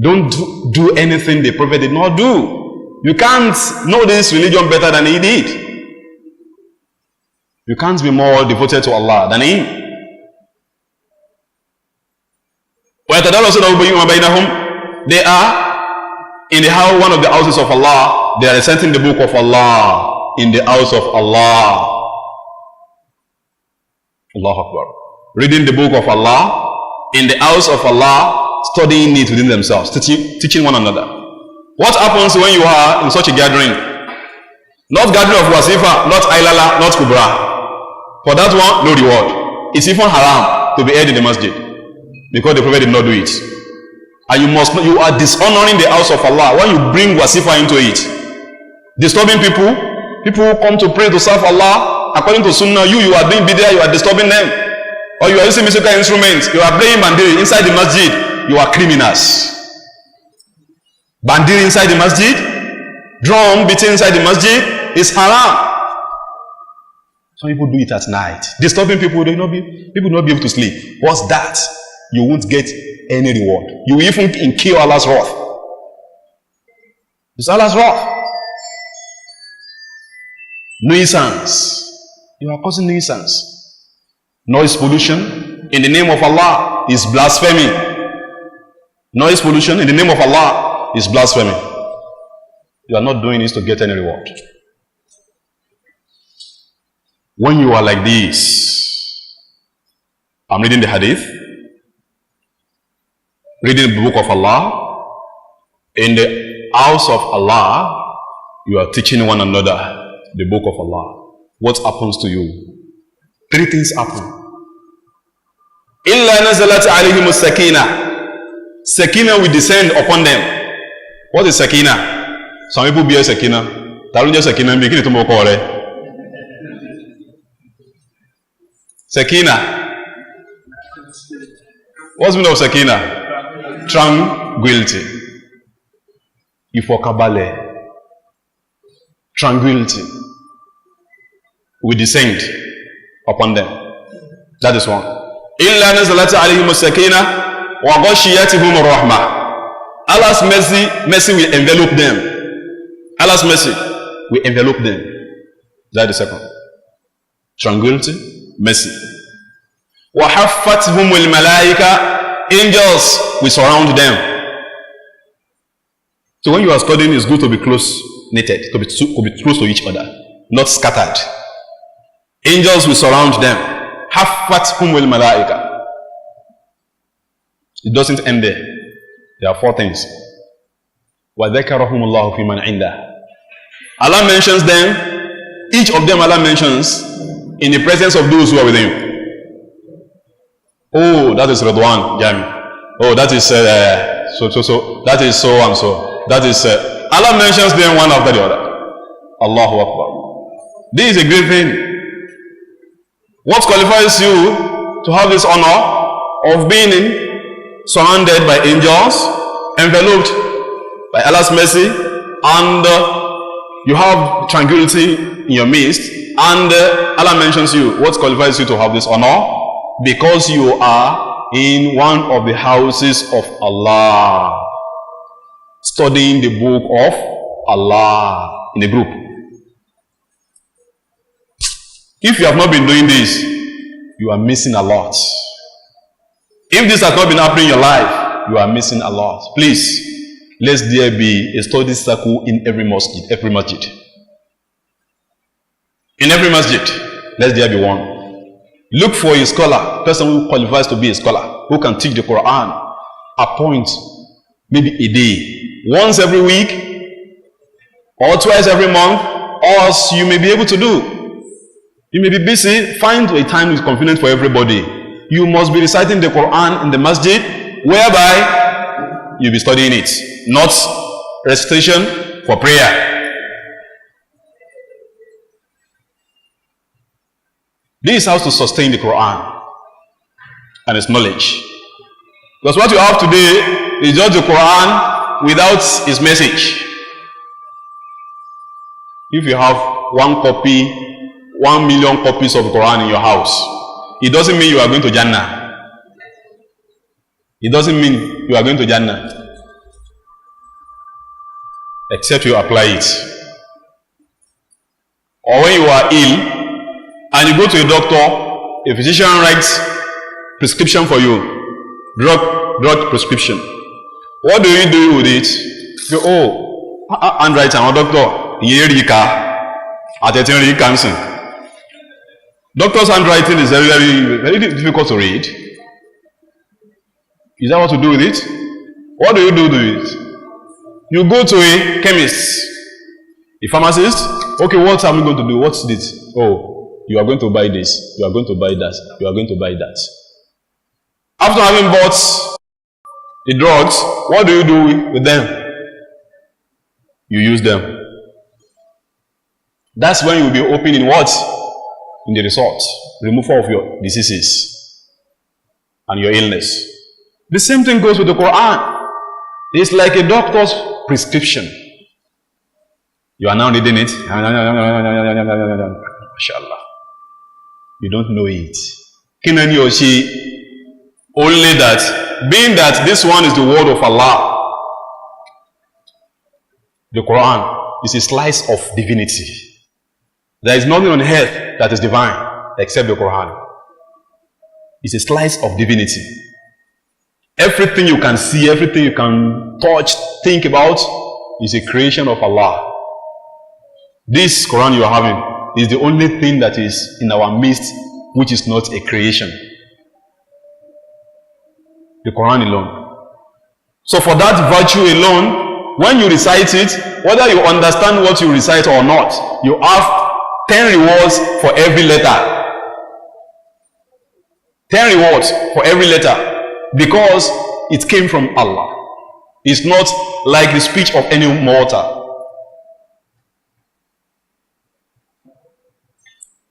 Don't do anything the Prophet did not do. You can't know this religion better than he did. You can't be more devoted to Allah than him. They are in the house, one of the houses of Allah. They are reciting the book of Allah in the house of Allah. Allahu Akbar. Reading the book of Allah in the house of Allah, studying it within themselves, teaching one another. What happens when you are in such a gathering? Not gathering of wasifa, not ailala, not kubra. For that one, no reward. It's even haram to be heard in the masjid, because the Prophet did not do it. And you are dishonoring the house of Allah when you bring wasifa into it. Disturbing people who come to pray to serve Allah. According to Sunnah, you are doing bid'ah, you are disturbing them. Or you are using musical instruments, you are playing bandiri inside the masjid, you are criminals. Bandiri inside the masjid, Drum beating inside the masjid is haram. Some people do it at night. Disturbing people, people will not be able to sleep. What's that? You won't get any reward. You will even incur Allah's wrath. It's Allah's wrath. Nuisance. You are causing nuisance. Noise pollution in the name of Allah is blasphemy. Noise pollution in the name of Allah is blasphemy. You are not doing this to get any reward. When you are like this, I'm reading the hadith, reading the book of Allah. In the house of Allah, you are teaching one another the book of Allah. What happens to you? 3 things happen. Illa nazalat alayhim as-sakina. Sakina will descend upon them. What is sakina? Some people bear sakina. Tarunja sakina be kini to mo ko re. Sakina. What's the meaning of sakina? Tranquility. Ifokabale. Tranquility will descend upon them. That is one. Illa nazalat alayhim as-sakina wa ghashiyatuhum ar-rahmah. Allah's mercy will envelop them. Allah's mercy will envelop them. That is the second. Tranquility, mercy. Wa haffathum al-malaika. Angels will surround them. So when you are studying, it's good to be close knitted, to be close to each other, not scattered. Angels will surround them. Haffathum al-malaika. It doesn't end there. There are 4 things. وَذَكَرَهُمُ اللَّهُ فِي مَنْ عِنْدَهُ. Allah mentions them. Each of them Allah mentions in the presence of those who are with him. Oh, that is Radwan Jami. Oh, that is so. That is so and so. That is Allah mentions them one after the other. Allahu Akbar. This is a great thing. What qualifies you to have this honor of being surrounded by angels, enveloped by Allah's mercy, and you have tranquility in your midst, and Allah mentions you. What qualifies you to have this honor? Because you are in one of the houses of Allah, studying the book of Allah in a group. If you have not been doing this, you are missing a lot. If this has not been happening in your life, you are missing a lot. Please, let there be a study circle in every masjid. In every masjid, let there be one. Look for a scholar, person who qualifies to be a scholar, who can teach the Quran. Appoint maybe a day, once every week, or twice every month, or else you may be able to do. You may be busy, find a time which is convenient for everybody. You must be reciting the Quran in the masjid, whereby you'll be studying it, not recitation for prayer. This is how to sustain the Quran and its knowledge. Because what you have today is just the Quran without its message. If you have 1 million copies of the Quran in your house, it doesn't mean you are going to Jannah. It doesn't mean you are going to Jannah. Except you apply it. Or when you are ill and you go to a doctor, a physician writes prescription for you, drug prescription. What do you do with it? You go, handwriting, doctor, doctor's handwriting is very difficult to read. Is that what to do with it? What do you do with it? You go to a chemist, a pharmacist. Okay, what am I going to do? What's this? Oh, you are going to buy this. You are going to buy that. You are going to buy that. After having bought the drugs, what do you do with them? You use them. That's when you will be open in what? In the result. Removal of your diseases and your illness. The same thing goes with the Quran. It's like a doctor's prescription. You are now reading it. Mashallah. You don't know it. Kinani Oshi, only that, being that this one is the word of Allah, the Quran is a slice of divinity. There is nothing on earth that is divine except the Quran. It's a slice of divinity. Everything you can see, everything you can touch, think about is a creation of Allah. This Quran you are having is the only thing that is in our midst which is not a creation. The Quran alone. So for that virtue alone, when you recite it, whether you understand what you recite or not, you have 10 rewards for every letter. 10 rewards for every letter, because it came from Allah. It's not like the speech of any mortal.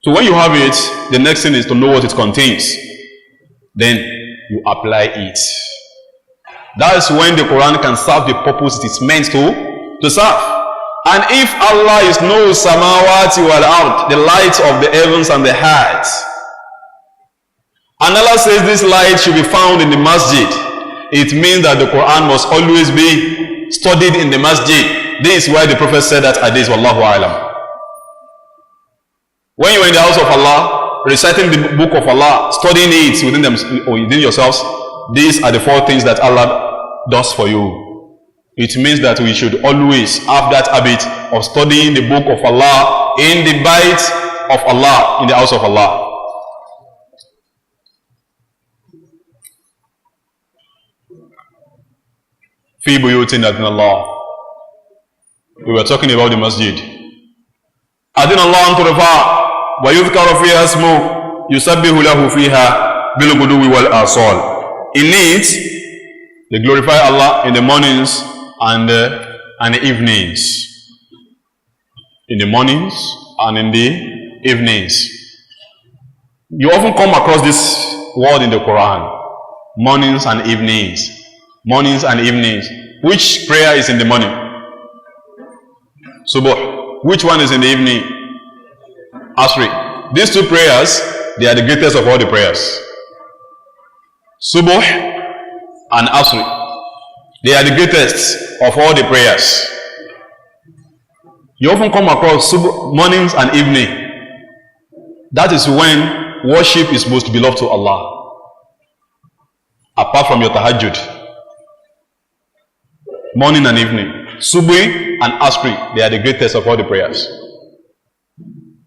So when you have it, the next thing is to know what it contains. Then you apply it. That is when the Quran can serve the purpose it is meant to serve. And if Allah is no samawati wal ard, the light of the heavens and the heart, and Allah says this light should be found in the masjid, it means that the Quran must always be studied in the masjid. This is why the Prophet said that hadith, wallahu alam. When you are in the house of Allah, reciting the book of Allah, studying it within yourselves, these are the 4 things that Allah does for you. It means that we should always have that habit of studying the book of Allah in the bait of Allah, in the house of Allah. Fi buyutin adin Allah. We were talking about the masjid. Adin Allah an turfa wa yudhkara fiha ismu yusabbihu lahu fiha bil ghuduwi wal asal. In it, they glorify Allah in the mornings and the evenings. In the mornings and in the evenings. You often come across this word in the Quran. Mornings and evenings. Mornings and evenings. Which prayer is in the morning? Subuh. Which one is in the evening? Asri. These 2 prayers, they are the greatest of all the prayers. Subuh and Asri. They are the greatest of all the prayers. You often come across mornings and evening. That is when worship is most beloved to Allah. Apart from your tahajjud. Morning and evening. Subhi and Asri, they are the greatest of all the prayers.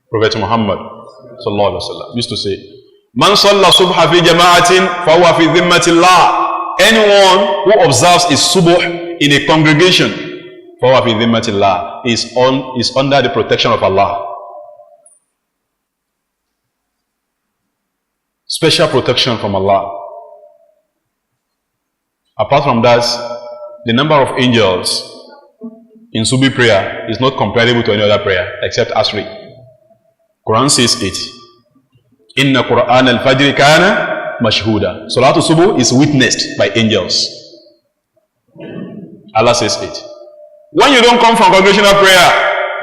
Prophet Muhammad sallallahu alaihi wasallam used to say, Man salla subha fi jama'atin fa huwa fi dhimmatillah. Anyone who observes his subuh in a congregation, fa huwa fi dhimmatillah, is under the protection of Allah. Special protection from Allah. Apart from that, the number of angels in Subi prayer is not comparable to any other prayer except Asri. Quran says it. Inna Quran al-Fajr kana mashhuda. Salatul Subuh is witnessed by angels. Allah says it. When you don't come from congregational prayer,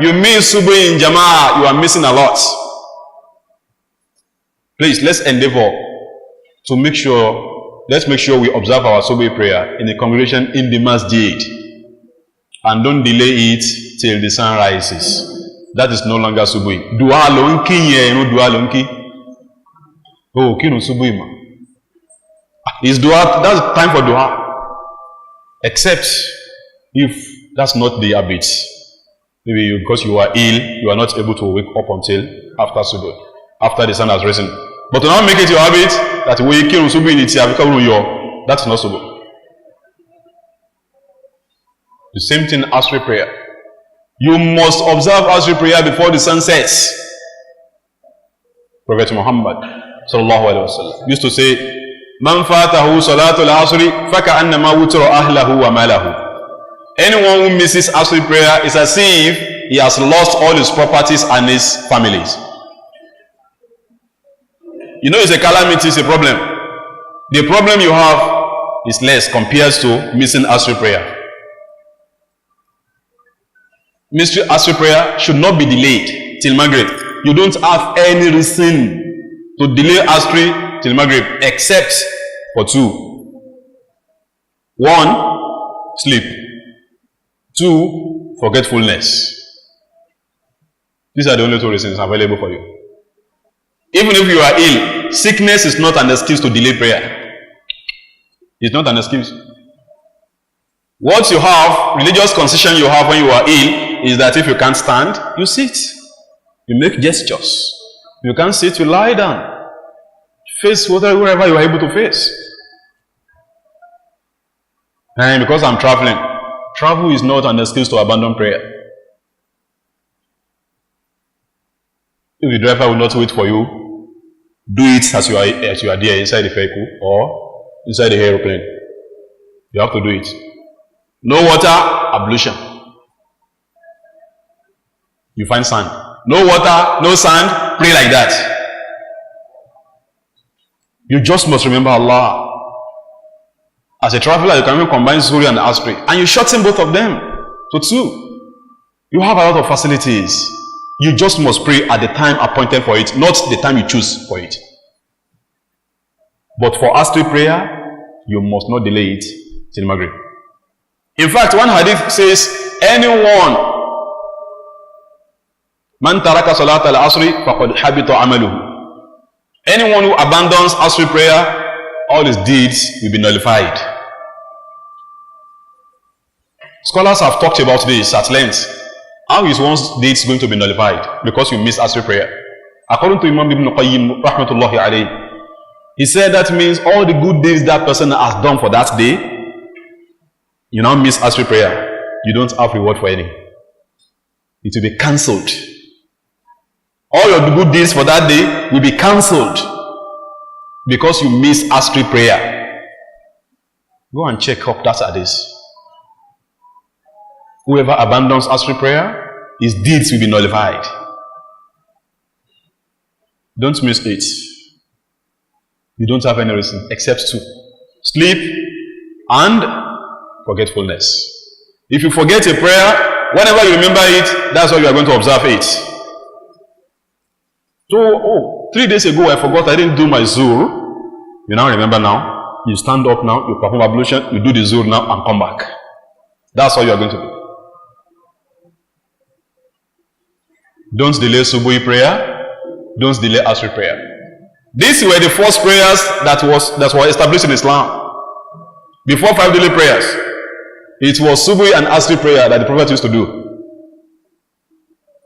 you miss Subuh in Jama'ah, you are missing a lot. Please, let's endeavor to make sure we observe our Subuh prayer in the congregation in the masjid. And don't delay it till the sun rises. That is no longer Subuh. Dua lonki ye, no dua lonki. Oh, kinu Subuh ma. Is dua, that's time for dua. Except if that's not the habit. Maybe because you are ill, you are not able to wake up until after Subuh, after the sun has risen. But to not make it your habit that we kinu Subuh in it, that's not Subuh. The same thing Asri prayer. You must observe Asri prayer before the sun sets. Prophet Muhammad sallallahu alaihi wasallam used to say, Man fatahu salatul asri faka'annama wutira ahlahu wa malahu. Anyone who misses Asri prayer is as if he has lost all his properties and his families. You know, it's a calamity, it's a problem. The problem you have is less compared to missing Asri prayer. Mystery Asri prayer should not be delayed till Maghrib. You don't have any reason to delay Asri till Maghrib except for two. One, sleep. Two, forgetfulness. These are the only two reasons available for you. Even if you are ill, sickness is not an excuse to delay prayer. It's not an excuse. What you have, religious concession you have when you are ill, is that if you can't stand, you sit. You make gestures. You can't sit, you lie down. Face wherever you are able to face. And because I'm traveling, travel is not an excuse to abandon prayer. If the driver will not wait for you, do it as you are there inside the vehicle or inside the aeroplane. You have to do it. No water, ablution. You find sand. No water, no sand, pray like that. You just must remember Allah. As a traveler, you can even combine Zuri and Asri, and you shorten both of them to two. You have a lot of facilities. You just must pray at the time appointed for it, not the time you choose for it. But for Asri prayer, you must not delay it till Maghrib. In fact, one hadith says, anyone man taraka salat al-asri faqad habita amaluhu. Anyone who abandons Asri prayer, all his deeds will be nullified. Scholars have talked about this at length. How is one's deeds going to be nullified because you miss Asri prayer? According to Imam Ibn Qayyim rahmatullahi alayhi, he said that means all the good deeds that person has done for that day, you now miss Asri prayer, you don't have reward for any. It will be cancelled. All your good deeds for that day will be cancelled because you miss Asri prayer. Go and check up that hadith. Whoever abandons Asri prayer, his deeds will be nullified. Don't miss it. You don't have any reason except two: sleep and forgetfulness. If you forget a prayer, whenever you remember it, that's how you are going to observe it. So, 3 days ago I forgot I didn't do my zuhr. You now remember now. You stand up now, you perform ablution, you do the zuhr now and come back. That's how you are going to do. Don't delay Subuhi prayer. Don't delay Asri prayer. These were the first prayers that were established in Islam. Before 5 daily prayers, it was Subuhi and Asri prayer that the Prophet used to do.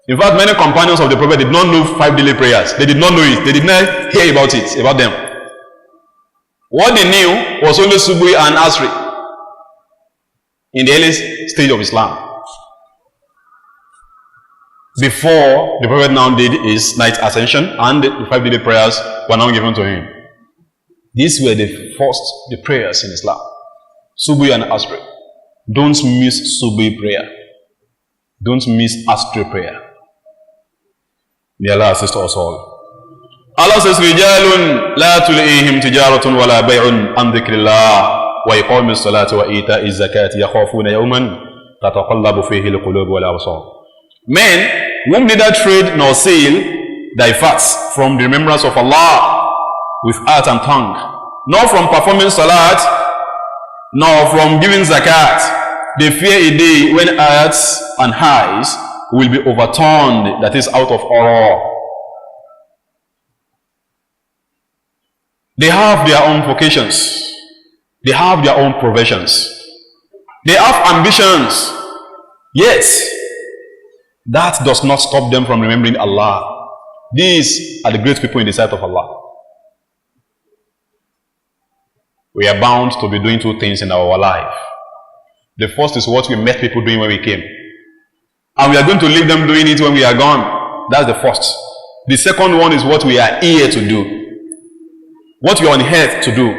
In fact, many companions of the Prophet did not know 5 daily prayers. They did not know it. They did not hear about them. What they knew was only Subuhi and Asri in the early stage of Islam. Before the Prophet now did his night ascension and the 5 daily prayers were now given to him. These were the prayers in Islam. Subuhi and Asri. Don't miss Subuhi prayer. Don't miss Asri prayer. May Allah assist us all. Allah says, رِجَالٌ لَا تُلْئِهِمْ تِجَارَةٌ وَلَا بَيْعٌ عَنْ ذِكْرِ اللَّهِ وَإِقَامِ الصَّلَاةِ وَإِيتَاءِ الزَّكَاةِ يَخَافُونَ يَوْمًا تَتَقَلَّبُ فِيهِ الْقُلُوبُ وَالْأَبْصَارُ. Men whom neither trade nor sale diverts from the remembrance of Allah with heart and tongue, nor from performing salat, nor from giving zakat. They fear a day when hearts and eyes will be overturned, that is out of horror. They have their own vocations. They have their own professions. They have ambitions. Yet, that does not stop them from remembering Allah. These are the great people in the sight of Allah. We are bound to be doing 2 things in our life. The first is what we met people doing when we came. And we are going to leave them doing it when we are gone. That's the first. The second one is what we are here to do. What we are on earth to do.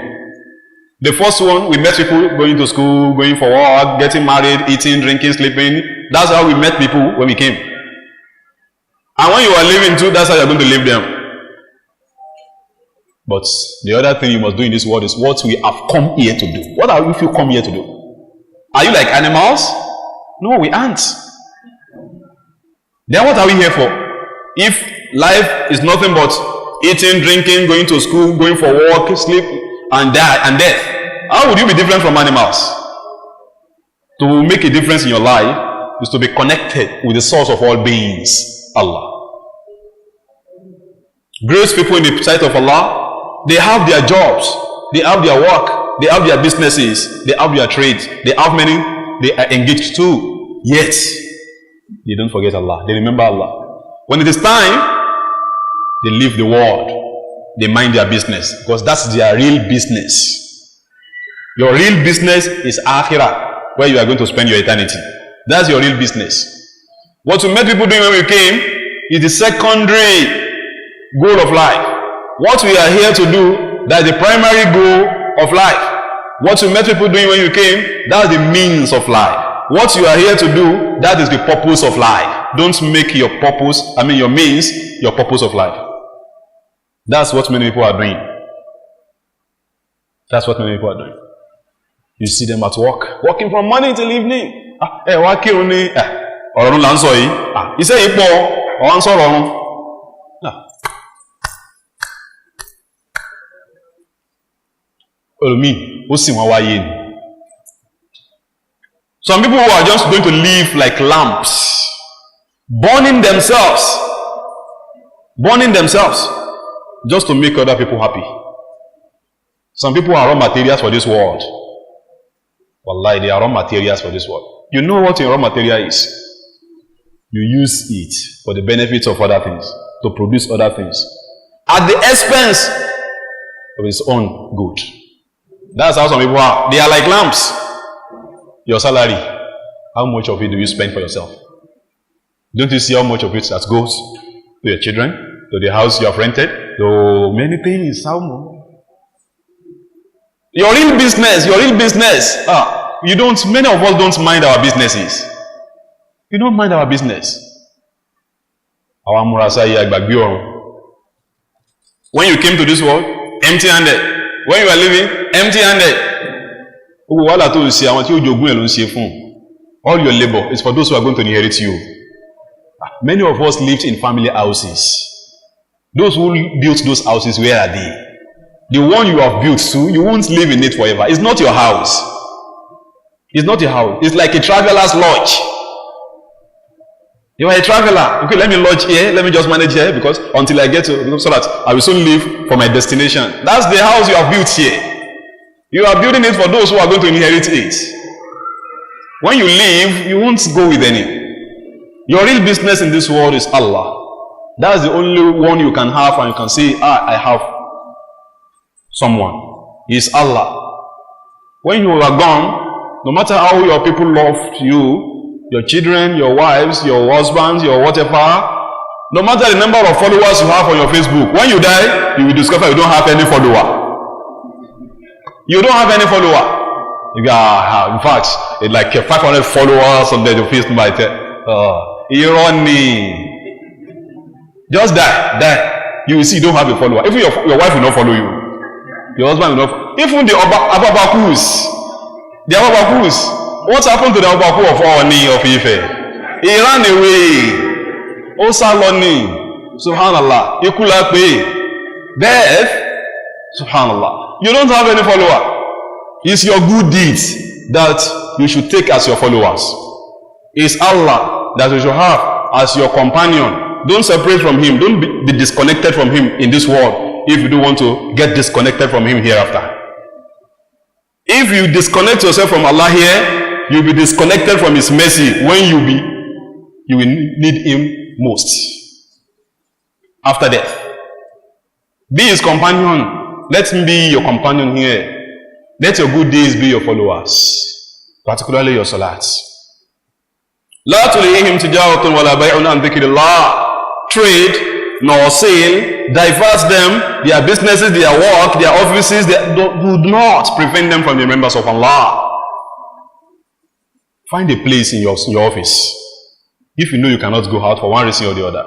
The first one, we met people going to school, going for work, getting married, eating, drinking, sleeping. That's how we met people when we came. And when you are leaving too, that's how you are going to leave them. But the other thing you must do in this world is what we have come here to do. What are we if you come here to do? Are you like animals? No, we aren't. Then what are we here for? If life is nothing but eating, drinking, going to school, going for work, sleep, and death, how would you be different from animals? To make a difference in your life is to be connected with the source of all beings, Allah. Great people in the sight of Allah, they have their jobs, they have their work, they have their businesses, they have their trades, they have many they are engaged to, yet they don't forget Allah, they remember Allah. When it is time, they leave the world, they mind their business, because that's their real business. Your real business is Akhirah, where you are going to spend your eternity. That's your real business. What we met people doing when we came is the secondary goal of life. What we are here to do, that's the primary goal of life. What you met people doing when you came, that's the means of life. What you are here to do, that is the purpose of life. Don't make your purpose, your means, your purpose of life. That's what many people are doing. That's what many people are doing. You see them at work, working from morning till evening. Working ni ọ̀rọ̀ là ń sọ yìí. Iṣẹ́ yìí pọ̀, ọ̀wá ń sọ̀rọ̀ ọ̀run. Ó sì wọ́n wáyé ni. Some people who are just going to live like lamps, burning themselves just to make other people happy. Some people are raw materials for this world. Wallahi, they are raw materials for this world. You know what a raw material is? You use it for the benefits of other things, to produce other things, at the expense of its own good. That's how some people are. They are like lamps. Your salary, how much of it do you spend for yourself? Don't you see how much of it that goes to your children, to the house you have rented, to many things? How much? Your real business. Many of us don't mind our businesses. We don't mind our business. When you came to this world, empty-handed. When you are living, empty-handed. All your labor is for those who are going to inherit you. Many of us lived in family houses. Those who built those houses, where are they? The one you have built too, you won't live in it forever. It's not your house. It's not your house. It's like a traveler's lodge. You are a traveler. Okay, let me lodge here. Let me just manage here, because until I get to, so that I will soon leave for my destination. That's the house you have built here. You are building it for those who are going to inherit it. When you leave, you won't go with any. Your real business in this world is Allah. That's the only one you can have, and you can say, I have someone. He is Allah. When you are gone, no matter how your people loved you, your children, your wives, your husbands, your whatever, no matter the number of followers you have on your Facebook, when you die, you will discover you don't have any follower. You don't have any follower. You got, in fact, it's like 500 followers on the Facebook might irony. Just die. You will see you don't have a follower. Even your wife will not follow you. Your husband will not. Even the Ababakus. The Ababakus. What happened to the Ababaku of Oni of Ife? He ran away. Osaloni. Subhanallah. Ikulape. Death. Subhanallah. You don't have any follower. It's your good deeds that you should take as your followers. It's Allah that you should have as your companion. Don't separate from Him. Don't be disconnected from Him in this world if you don't want to get disconnected from Him hereafter. If you disconnect yourself from Allah here, you'll be disconnected from His mercy when you will need Him most. After death. Be His companion. Let Him be your companion here. Let your good deeds be your followers. Particularly your salats. La tulihim tijaratun wala bay'un an dhikrillah. Trade nor sale diverts them, their businesses, their work, their offices, do not prevent them from the remembrance of Allah. Find a place in your office. If you know you cannot go out for one reason or the other,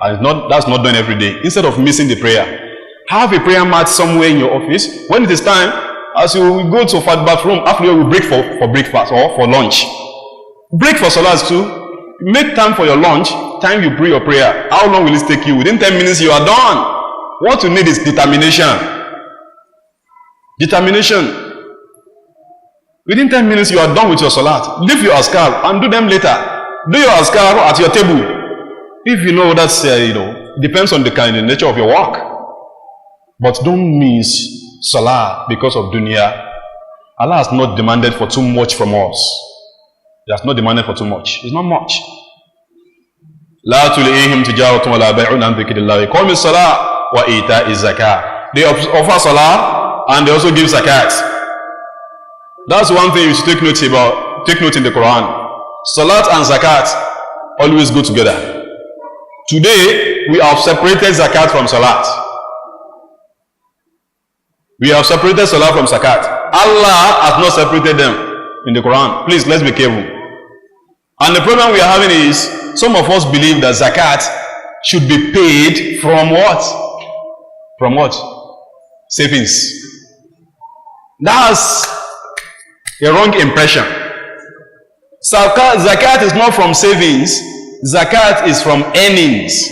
and that's not done every day, instead of missing the prayer, have a prayer mat somewhere in your office. When it is time, as you go to a bathroom, after you will break for breakfast or for lunch. Break for salat too. Make time for your lunch. time you pray your prayer, how long will it take you? Within 10 minutes, you are done. What you need is determination. Determination. Within 10 minutes, you are done with your salat. Leave your askar and do them later. Do your askar at your table. If you know that's, depends on the kind of nature of your work. But don't miss salah because of dunya. Allah has not demanded for too much from us. He has not demanded for too much. It's not much. لا تلئيهم تجارة ولا بيع عن ذكر الله يقيم الصلاة وإيتاء الزكاة. They offer salah and they also give zakat. That's one thing you should take note about. Take note in the Quran. Salat and zakat always go together. Today we have separated zakat from salat. We have separated salat from zakat. Allah has not separated them in the Quran. Please, let's be careful. And the problem we are having is some of us believe that zakat should be paid from what? From what? Savings. That's a wrong impression. Zakat is not from savings. Zakat is from earnings.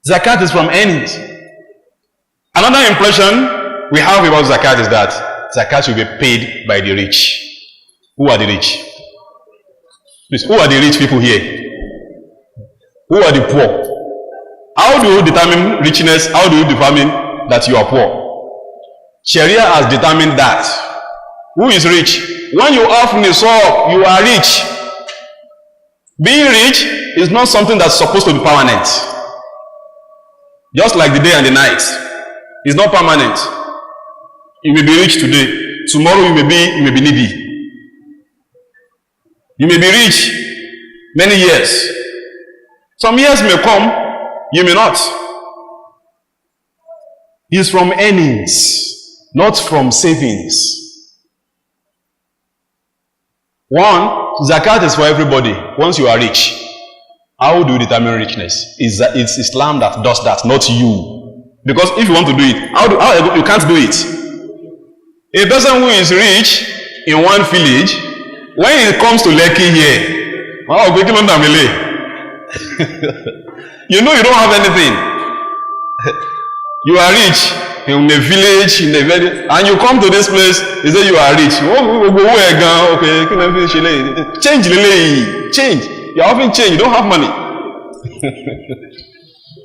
Zakat is from earnings. Another impression we have about zakat is that zakat should be paid by the rich. Who are the rich? Please, who are the rich people here? Who are the poor? How do you determine richness? How do you determine that you are poor? Sharia has determined that. Who is rich? When you have nisab, you are rich. Being rich is not something that's supposed to be permanent. Just like the day and the night. It's not permanent. You may be rich today. Tomorrow you may be needy. You may be rich many years. Some years may come, you may not. It's from earnings, not from savings. One, zakat is for everybody once you are rich. How do you determine richness? It's Islam that does that, not you. Because if you want to do it, you can't do it. A person who is rich in one village, when it comes to Lekki here, you know you don't have anything. You are rich in a village, and you come to this place, you say you are rich. Okay, change. You are having change, you don't have money.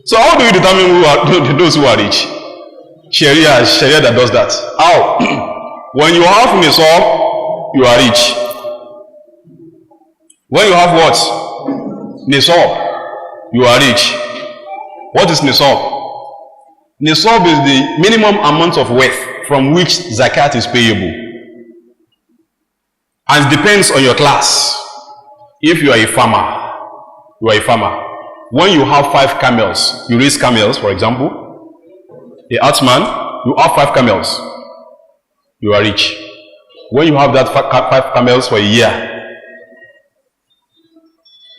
So how do you determine those who are rich? Sharia that does that. How? When you have nisab, you are rich. When you have what? Nisab, you are rich. What is nisab? Nisab is the minimum amount of wealth from which zakat is payable. And it depends on your class. If you are a farmer, when you have 5 camels, you raise camels, for example, a herdsman, you have 5 camels, you are rich. When you have that 5 camels for a year,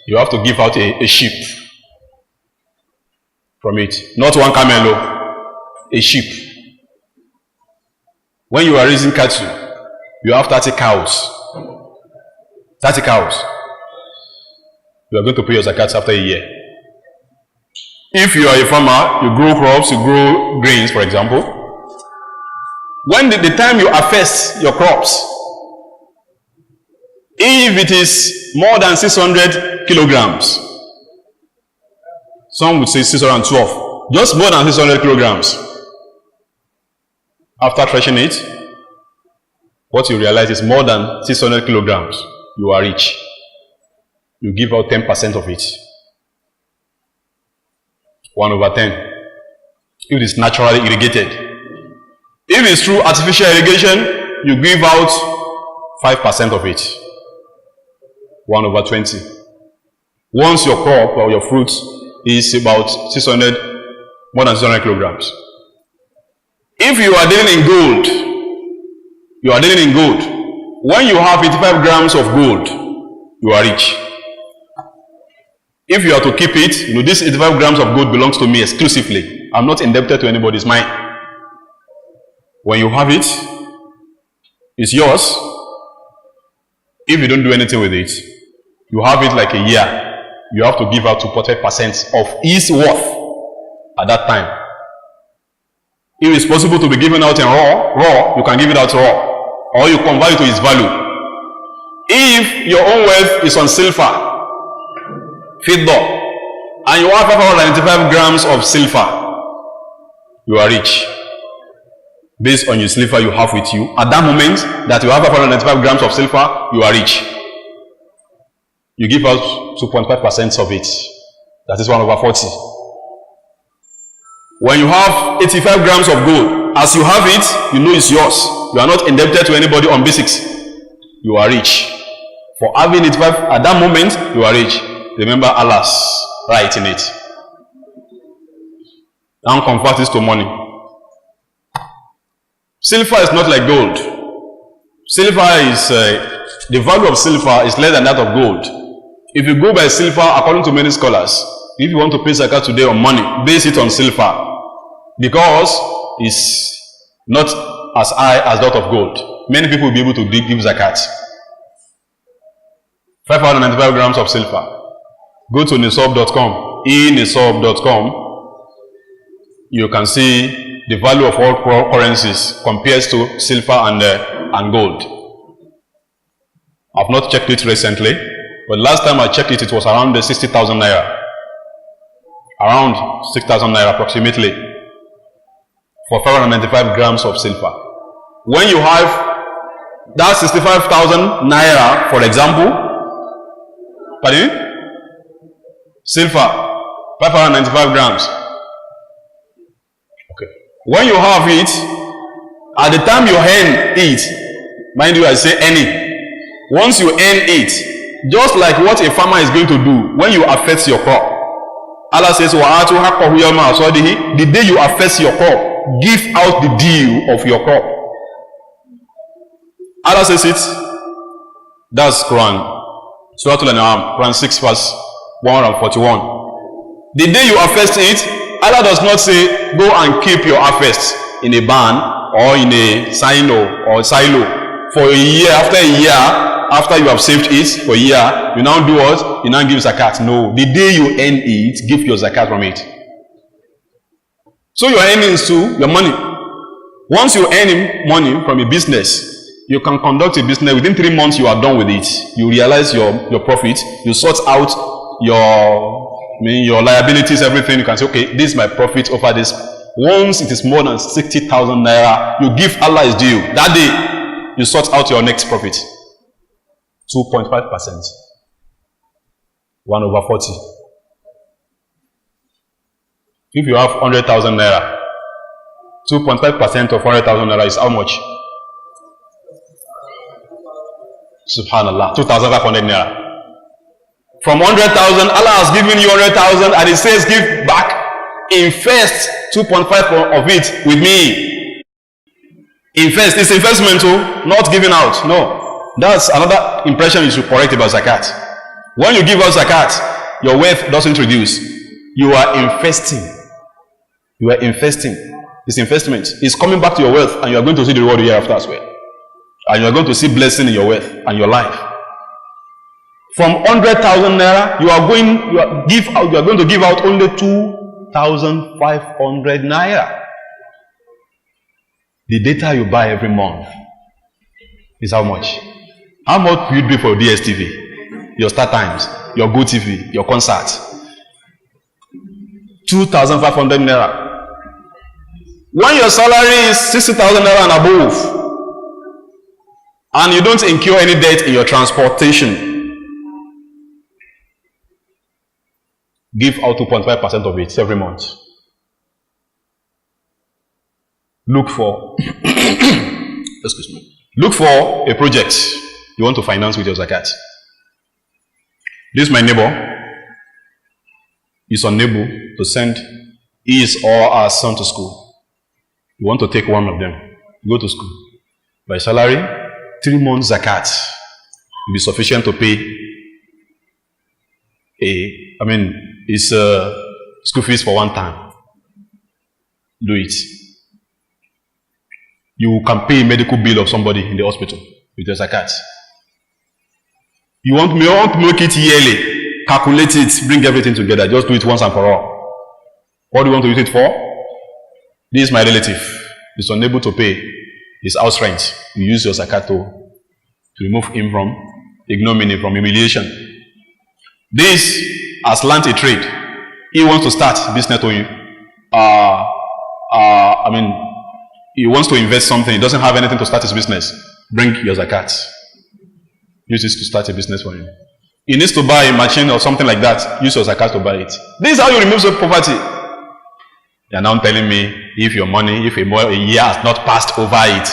you have to give out a sheep from it. Not 1 camel, a sheep. When you are raising cattle, you have 30 cows. 30 cows. You are going to pay your zakat after a year. If you are a farmer, you grow crops, you grow grains, for example. When the time you harvest your crops, if it is more than 600 kilograms, some would say 612, just more than 600 kilograms. After threshing it, what you realize is more than 600 kilograms, you are rich. You give out 10% of it. 1/10. If it is naturally irrigated. If it's through artificial irrigation, you give out 5% of it. 1/20. Once your crop or your fruit is about 600, more than 600 kilograms. If you are dealing in gold, when you have 85 grams of gold, you are rich. If you are to keep it, this 85 grams of gold belongs to me exclusively. I'm not indebted to anybody, it's mine. When you have it, it's yours. If you don't do anything with it, You have it like a year. You have to give out 2.5% of its worth at that time. If it's possible to be given out in raw, you can give it out raw. Or you convert it to its value. If your own wealth is on silver, fidda, and you have 595 grams of silver, you are rich. Based on your silver you have with you, at that moment that you have 595 grams of silver, you are rich. You give out 2.5% of it. That is 1/40. When you have 85 grams of gold, as you have it, you know it's yours. You are not indebted to anybody on basics. You are rich. For having 85 at that moment, you are rich. Remember Allah's right in it. Now convert this to money. Silver is not like gold. Silver is, the value of silver is less than that of gold. If you go by silver, according to many scholars, if you want to pay zakat today on money, base it on silver. Because it's not as high as that of gold. Many people will be able to give zakat. 595 grams of silver. Go to nisab.com. nisab.com. You can see the value of all currencies compared to silver and gold. I've not checked it recently, but last time I checked it, it was around 60,000 naira. Around 6,000 naira approximately for 595 grams of silver. When you have that 65,000 naira, for example, pardon? Silver, 595 grams. Okay. When you have it, at the time you earn it, mind you, I say any. Once you earn it, just like what a farmer is going to do when you affect your crop. Allah says, the day you affect your crop, give out the due of your crop. Allah says it. That's Quran. Surat Al-An'am, Quran 6 verse 141. The day you harvest it, Allah does not say, go and keep your harvest in a barn or in a silo for a year. After you have saved it for a year, you now do what? You now give zakat. No. The day you earn it, give your zakat from it. So your earnings too, your money. Once you earn money from a business, you can conduct a business. Within 3 months, you are done with it. You realize your profit. You sort out your liabilities, everything. You can say, okay, this is my profit over this. Once it is more than 60,000 naira, you give Allah his due. That day, you sort out your next profit. 2.5%. 1/40. If you have 100,000 naira, 2.5% of 100,000 naira is how much? Subhanallah, 2,500 naira. From 100,000, Allah has given you 100,000 and He says, give back. Invest 2.5 of it with me. Invest. It's investment too, not giving out. No. That's another impression you should correct about zakat. When you give out zakat, your wealth doesn't reduce. You are investing. You are investing. It's investment. It's coming back to your wealth, and you are going to see the reward hereafter as well. And you are going to see blessing in your wealth and your life. From 100,000 naira, you are going to give out only 2,500 naira. The data you buy every month is how much? How much will you pay for DSTV, your Star Times, your Go TV, your concert? 2,500 naira. When your salary is 60,000 naira and above, and you don't incur any debt in your transportation, give out 2.5% of it every month. Look for excuse me. Look for a project you want to finance with your zakat. This is my neighbor. He's unable to send his or her son to school. You want to take one of them, go to school. By salary, 3 months zakat will be sufficient to pay his school fees for one time. Do it. You can pay a medical bill of somebody in the hospital with your zakat. You want to make it yearly. Calculate it, bring everything together. Just do it once and for all. What do you want to use it for? This is my relative. He's unable to pay his house rent. You use your zakat to remove him from ignominy, from humiliation. This has learnt a trade. He wants to start business to you. He wants to invest something. He doesn't have anything to start his business. Bring your zakat. Use this to start a business for him. He needs to buy a machine or something like that. Use your zakat to buy it. This is how you remove poverty. They are now telling me if your money, if a year has not passed over it,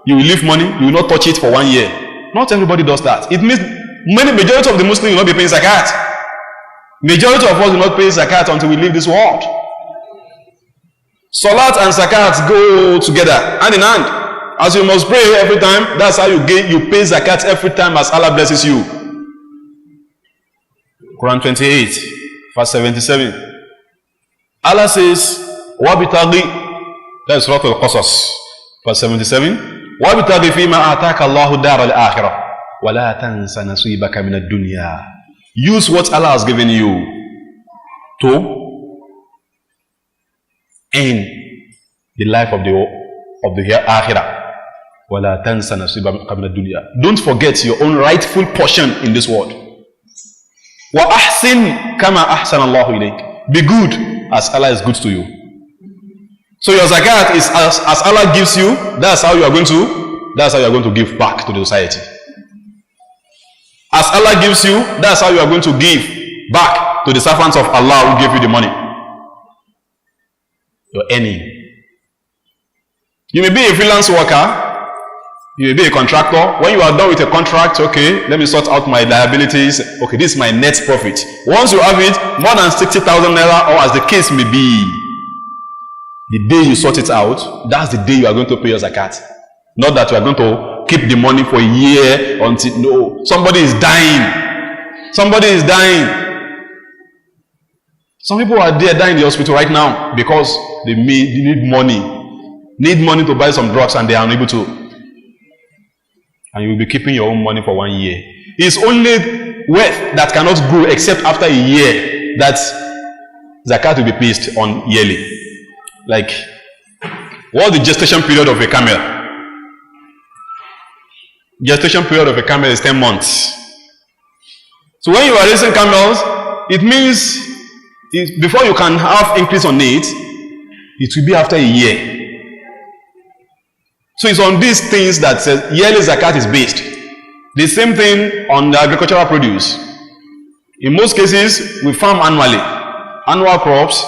you will leave money, you will not touch it for 1 year. Not everybody does that. It means majority of the Muslims will not be paying zakat. Majority of us will not pay zakat until we leave this world. Salat and zakat go together, hand in hand. As you must pray every time, that's how you pay zakat every time as Allah blesses you. Quran 28, verse 77. Allah says, وَابِتَغِي, that's Surat al-Qasas, verse 77. وَابِتَغِي فِي مَا آتَاكَ اللَّهُ دَارَ الْآخِرَةِ وَلَا تَنْسَ نَصِيبَكَ مِنَ الدُّنْيَا. Use what Allah has given you to end the life of the akhirah. وَلَا تَنْسَ نَصِيبَكَ مِنَ الدُّنْيا. Don't forget your own rightful portion in this world. وَأَحْسِنْ كَمَا أَحْسَنَ اللَّهُ إِلَيْكَ. Be good as Allah is good to you. So your zakat is as Allah gives you, that's how you are going to give back to the society. As Allah gives you, that's how you are going to give back to the servants of Allah who gave you the money. You're earning. You may be a freelance worker, you may be a contractor. When you are done with a contract, okay, let me sort out my liabilities. Okay, this is my net profit. Once you have it, more than 60,000 naira, or as the case may be, the day you sort it out, that's the day you are going to pay your zakat. Not that you are going to keep the money for a year until, no, somebody is dying. Somebody is dying. Some people are there dying in the hospital right now because they need money to buy some drugs and they are unable to. And you will be keeping your own money for 1 year. It's only wealth that cannot grow except after a year that zakat will be paid on yearly. Like, what's the gestation period of a camel? Gestation period of a camel is 10 months. So when you are raising camels, it means before you can have increase on it, it will be after a year. So it's on these things that says yearly zakat is based. The same thing on the agricultural produce. In most cases, we farm annual crops.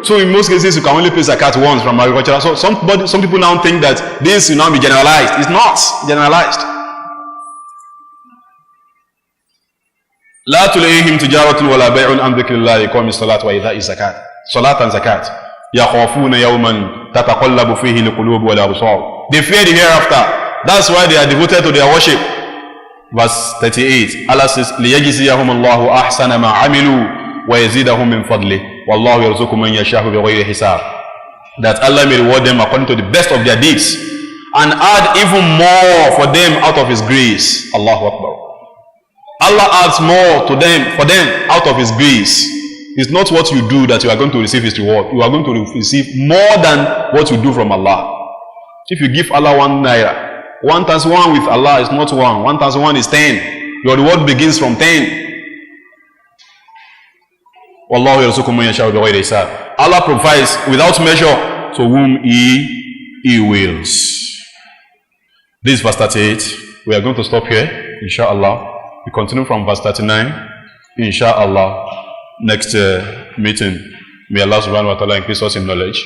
So in most cases, you can only pay zakat once from agriculture. So some people now think that this will now be generalized. It's not generalized. لا تلهيهم تجارة ولا بيع عن ذكر الله إقام الصلاة وإيتاء الزكاة. صلاة and zakat. يخافون يوما تتقلب فيه القلوب والأبصار. They fear the hereafter. That's why they are devoted to their worship. Verse 38. Allah says, ليجزيهم الله أحسن ما عملوا ويزيدهم من فضله والله يرزق من يشاء بغير حساب. That Allah may reward them according to the best of their deeds and add even more for them out of His grace. Allahu Akbar. Allah adds more to them, for them, out of His grace. It's not what you do that you are going to receive His reward. You are going to receive more than what you do from Allah. If you give Allah 1 naira, 1 times 1 with Allah is not 1. 1 times 1 is 10. Your reward begins from 10. Wallahu yarzuqu man yasha'u bighayri hisab. Allah provides without measure to whom He wills. This is verse 38. We are going to stop here, inshallah. We continue from verse 39, inshallah. Next meeting, may Allah subhanahu wa ta'ala increase us in knowledge.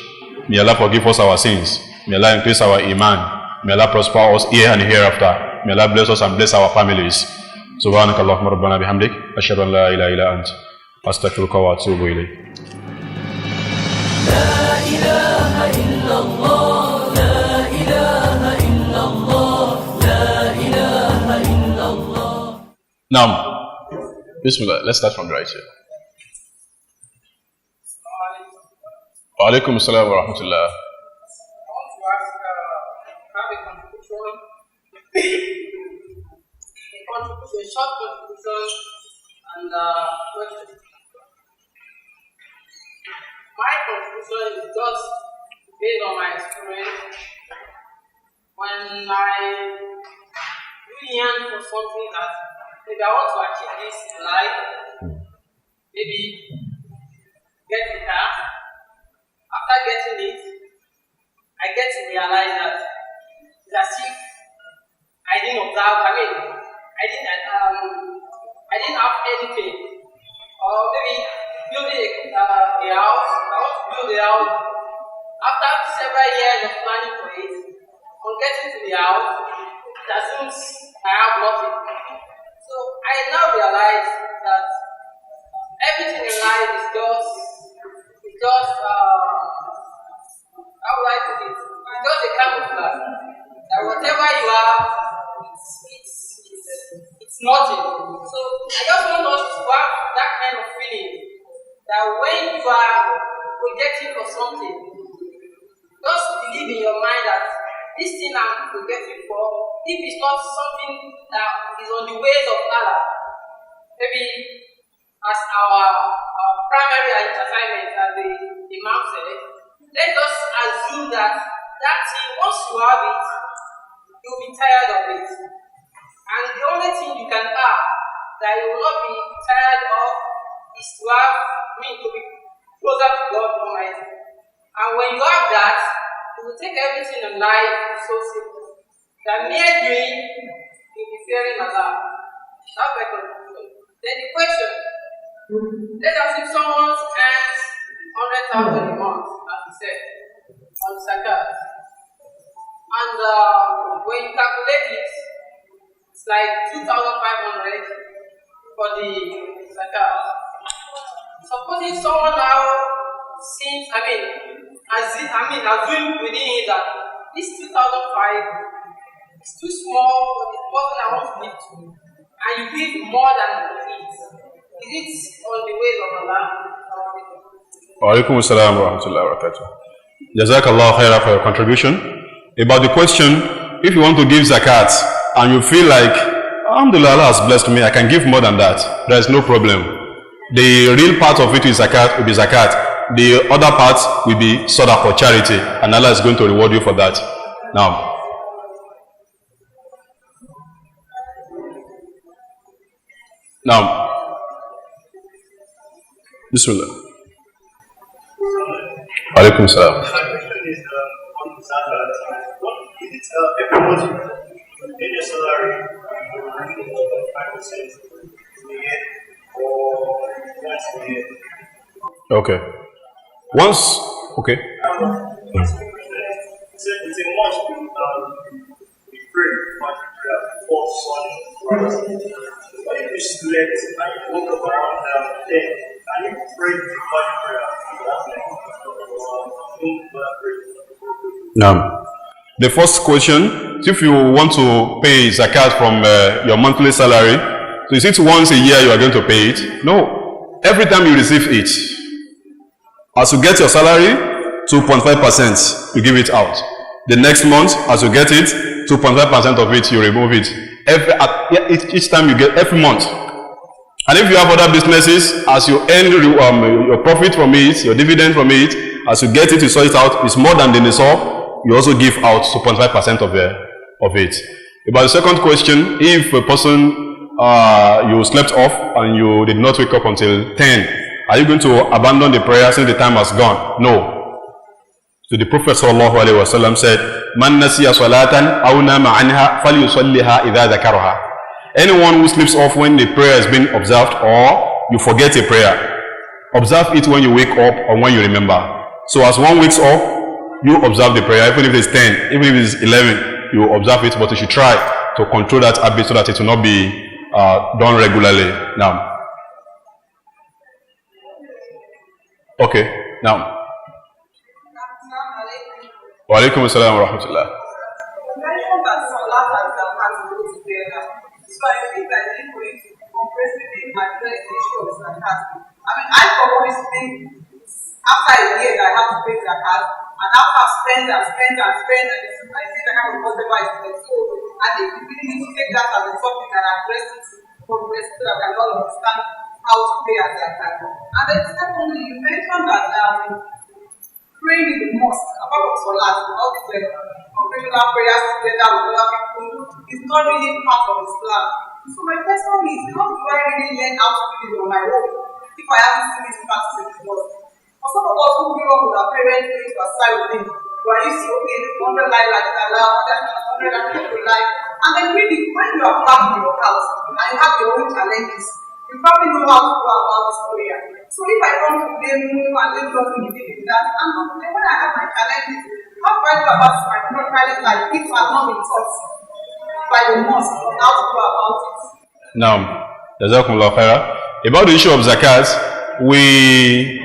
May Allah forgive us our sins. May Allah increase our iman. May Allah prosper us here and hereafter. May Allah bless us and bless our families. Subhanaka Allahumma rabbana bihamdik. Ashhadu an la ilaha illa ant. Astaghfiruka wa atubu ilayk. La ilaha illallah. La ilaha illallah. La ilaha illallah. Now, Bismillah, let's start from the right here. Wa alaikum assalam wa rahmatullah. contribution, short contribution, and question. My contribution is just based on my experience. When I really yearn for something that maybe I want to achieve this in life, maybe get a car. After getting it, I get to realize that it's as if I didn't observe. I didn't have anything. Or maybe building a house. I want to build a house. After several years of planning for it, on getting to the house, it assumes I have nothing. So I now realize that everything in life is just how would I put it? It's just a camouflage. That whatever you have, it's nothing. So I just want us to have that kind of feeling that when you are projecting for something, just believe in your mind that this thing I'm projecting for, if it's not something that is on the ways of Allah, maybe as our primary assignment, as the Imam said, let us assume that thing, once you have it, you'll be tired of it. And the only thing you can have that you will not be tired of is to have to be closer to God Almighty. And when you have that, you will take everything in life so simple. That mere doing, you'll be fearing Allah. That's my conclusion. Then the question, let us if someone earns 100,000 a month, as we said, on zakat. And when you calculate it, it's like 2,500 for the zakat. Supposing someone now seems, assuming within it that this 2,005 is too small for the person I want to give to, and you give more than it. Is it on the ways of Allah? Wa alaikum assalam wa rahmatullahi wa barakatuh. Jazakallah khairah for your contribution. About the question, if you want to give zakat and you feel like, alhamdulillah, Allah has blessed me, I can give more than that, there is no problem. The real part of it is zakat, will be zakat. The other part will be sadaqah, charity, and Allah is going to reward you for that. Now, Bismillah. Alaikum salam. My question is on zakat. What is it every month you pay your salary, you bring 5% in the year or once a year? Okay. Once, okay. It's a must we pray much prayer before sun. When you slept and you woke up around 10, and you pray much prayer, Now, the first question, if you want to pay zakat from your monthly salary, so is it once a year you are going to pay it? No. Every time you receive it, as you get your salary, 2.5% you give it out. The next month, as you get it, 2.5% of it you remove it. Each time you get, every month. And if you have other businesses, as you earn your profit from it, your dividend from it, as you get it, you sort it out, it's more than the nisab, you also give out 2.5% of it. About the second question, if a person, you slept off and you did not wake up until 10, are you going to abandon the prayer since the time has gone? No. So the Prophet ﷺ said, "Man nasiya salatan aw nama anha falyusalliha idha dhakaraha." Anyone who sleeps off when the prayer is being observed or you forget a prayer, observe it when you wake up or when you remember. So as one wakes up, you observe the prayer, even if it's 10, even if it's 11, you observe it, but you should try to control that habit so that it will not be done regularly. Now, okay, now. Wa alaikum assalam wa rahmatullah. So I think that is going to comprehensively address the issue of zakat. I always think after a year that I have to pay zakat, and after I've spent, I think I have to whatever is there. So I think we really need to take that as a topic and address it progress so that I can understand how to pay at that time. And then secondly, you mentioned that praying in the mosque, apart from Salat, all these congregational prayers together with other people is not really part of Islam. So my question is, how do I really learn how to do it on my own if I haven't seen it practice in the mosque? For some of us who grew up with our parents doing to aside with them, we are used to okay, 100 life like Allah, 100 life. And then really, when you are back in your house and you have your own challenges, you probably know how to go about this prayer. So if I come to them and they don't do with that, and then when I have my challenges, how do I go about my private life if I'm not been taught by the mosque on how to go about it? Now, about the issue of zakat, we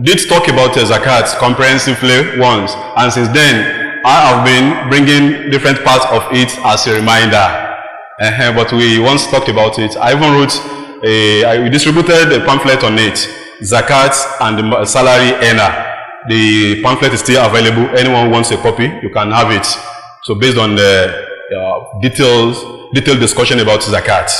did talk about zakat comprehensively once, and since then I have been bringing different parts of it as a reminder. But we once talked about it. I even wrote we distributed a pamphlet on it, zakat and the salary earner. The pamphlet is still available. Anyone who wants a copy, you can have it. So based on the detailed discussion about zakat,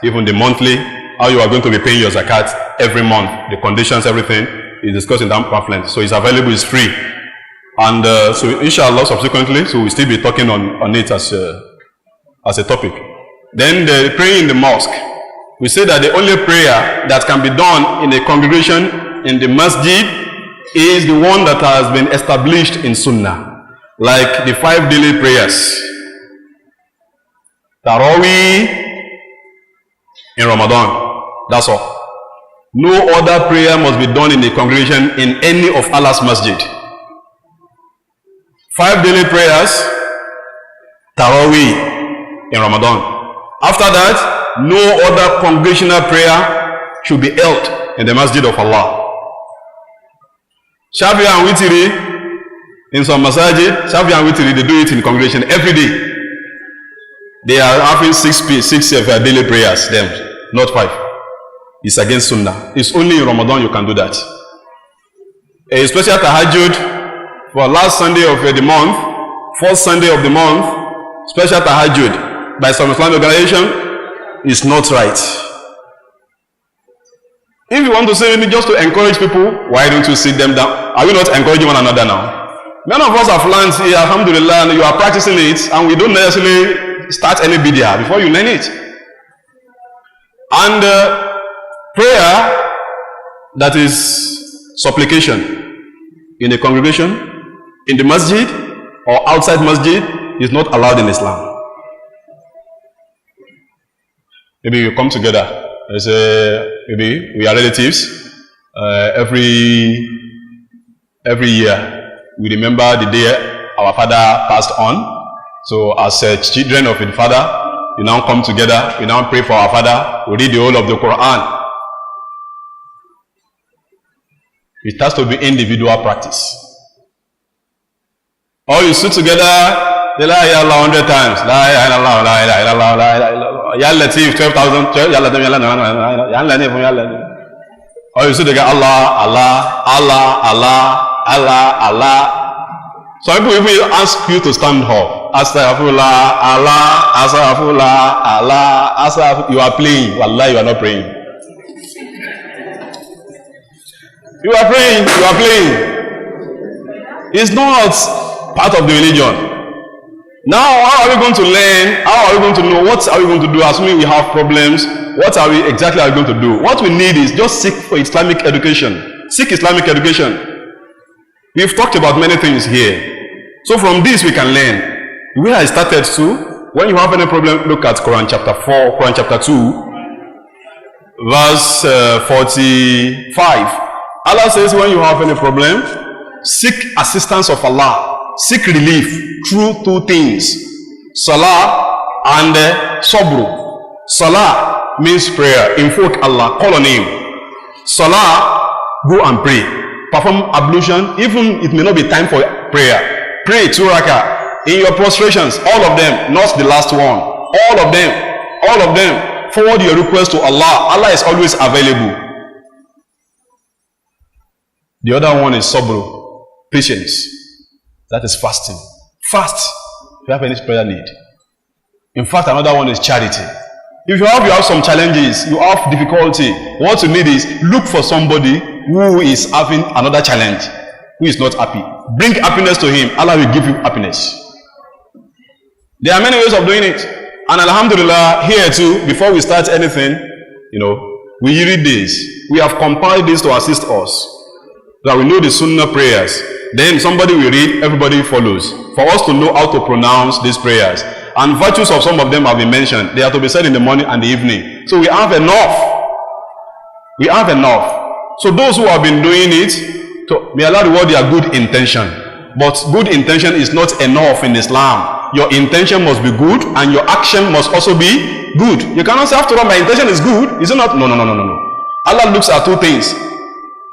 even the monthly, how you are going to be paying your zakat every month, the conditions, everything is discussed in that pamphlet. So it's available, it's free. And so inshallah subsequently, so we'll still be talking on it as a topic. Then the praying in the mosque. We say that the only prayer that can be done in a congregation in the masjid is the one that has been established in Sunnah, like the 5 daily prayers. Taraweeh in Ramadan. That's all. No other prayer must be done in the congregation in any of Allah's masjid. 5 daily prayers, Taraweeh in Ramadan. After that, no other congregational prayer should be held in the masjid of Allah. Shafi and Witiri, in some masajid, Shafi and Witiri, they do it in congregation every day. They are having 6 daily prayers, them, not 5. It's against Sunnah. It's only in Ramadan you can do that. A special tahajjud for last Sunday of the month, first Sunday of the month, special tahajjud by some Islamic organization is not right. If you want to say just to encourage people, why don't you sit them down? Are we not encouraging one another now? Many of us have learned here, alhamdulillah, and you are practicing it, and we don't necessarily start any bid'ah before you learn it. And prayer that is supplication in a congregation, in the masjid or outside masjid is not allowed in Islam. Maybe you come together. Maybe we are relatives. Every year we remember the day our father passed on. So as children of the father, we now come together. We now pray for our father. We read the whole of the Quran. It has to be individual practice. Or you sit together. La ilaha illallah 100 times. La ilaha illallah, la ilaha illallah, la ilaha illallah. Ya Latif 12,000. Ya Latif, ya Latif, ya Latif, ya Latif. Or you sit together, Allah, Allah, Allah, Allah, Allah, Allah. Some people even ask you to stand up. Astaghfirullah, Allah, Astaghfirullah, Allah, Astaghfirullah. You are playing. Wallah, you are not praying. You are praying, you are playing. It's not part of the religion. Now, how are we going to learn? How are we going to know? What are we going to do? Assuming we have problems, what are we exactly going to do? What we need is just seek for Islamic education. Seek Islamic education. We've talked about many things here. So from this we can learn. The way I started to, when you have any problem, look at Quran chapter 4, Quran chapter 2, verse 45. Allah says when you have any problem, seek assistance of Allah. Seek relief through 2 things, salah and sabru. Salah means prayer, invoke Allah, call on Him. Salah, go and pray, perform ablution, even it may not be time for prayer. Pray 2 rakah in your prostrations, all of them, not the last one. All of them. Forward your request to Allah. Allah is always available. The other one is sabru, patience. That is fasting. Fast if you have any prayer need. In fact, another one is charity. If you have some challenges, you have difficulty, what you need is look for somebody who is having another challenge, who is not happy. Bring happiness to him. Allah will give you happiness. There are many ways of doing it. And alhamdulillah, here too, before we start anything, we read this. We have compiled this to assist us. That we know the sunnah prayers. Then somebody will read, everybody follows. For us to know how to pronounce these prayers. And virtues of some of them have been mentioned. They are to be said in the morning and the evening. So we have enough. We have enough. So those who have been doing it, may Allah reward their good intention. But good intention is not enough in Islam. Your intention must be good and your action must also be good. You cannot say, after all, my intention is good. Is it not? No. Allah looks at two things.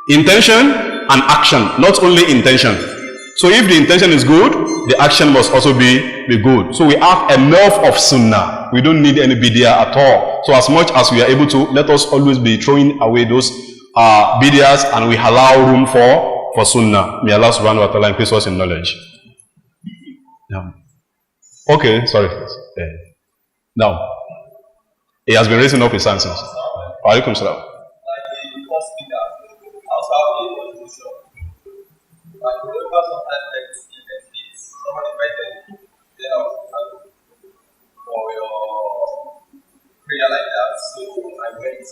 Intention and action. Not only intention. So if the intention is good, the action must also be good. So we have enough of sunnah. We don't need any bid'ah at all. So as much as we are able to, let us always be throwing away those bid'ahs, and we allow room for sunnah. May Allah subhanahu wa ta'ala increase us in knowledge. Yeah. Okay, sorry. Now, he has been raising up his hands since. Alaikum salam. Prayer like that, so I went.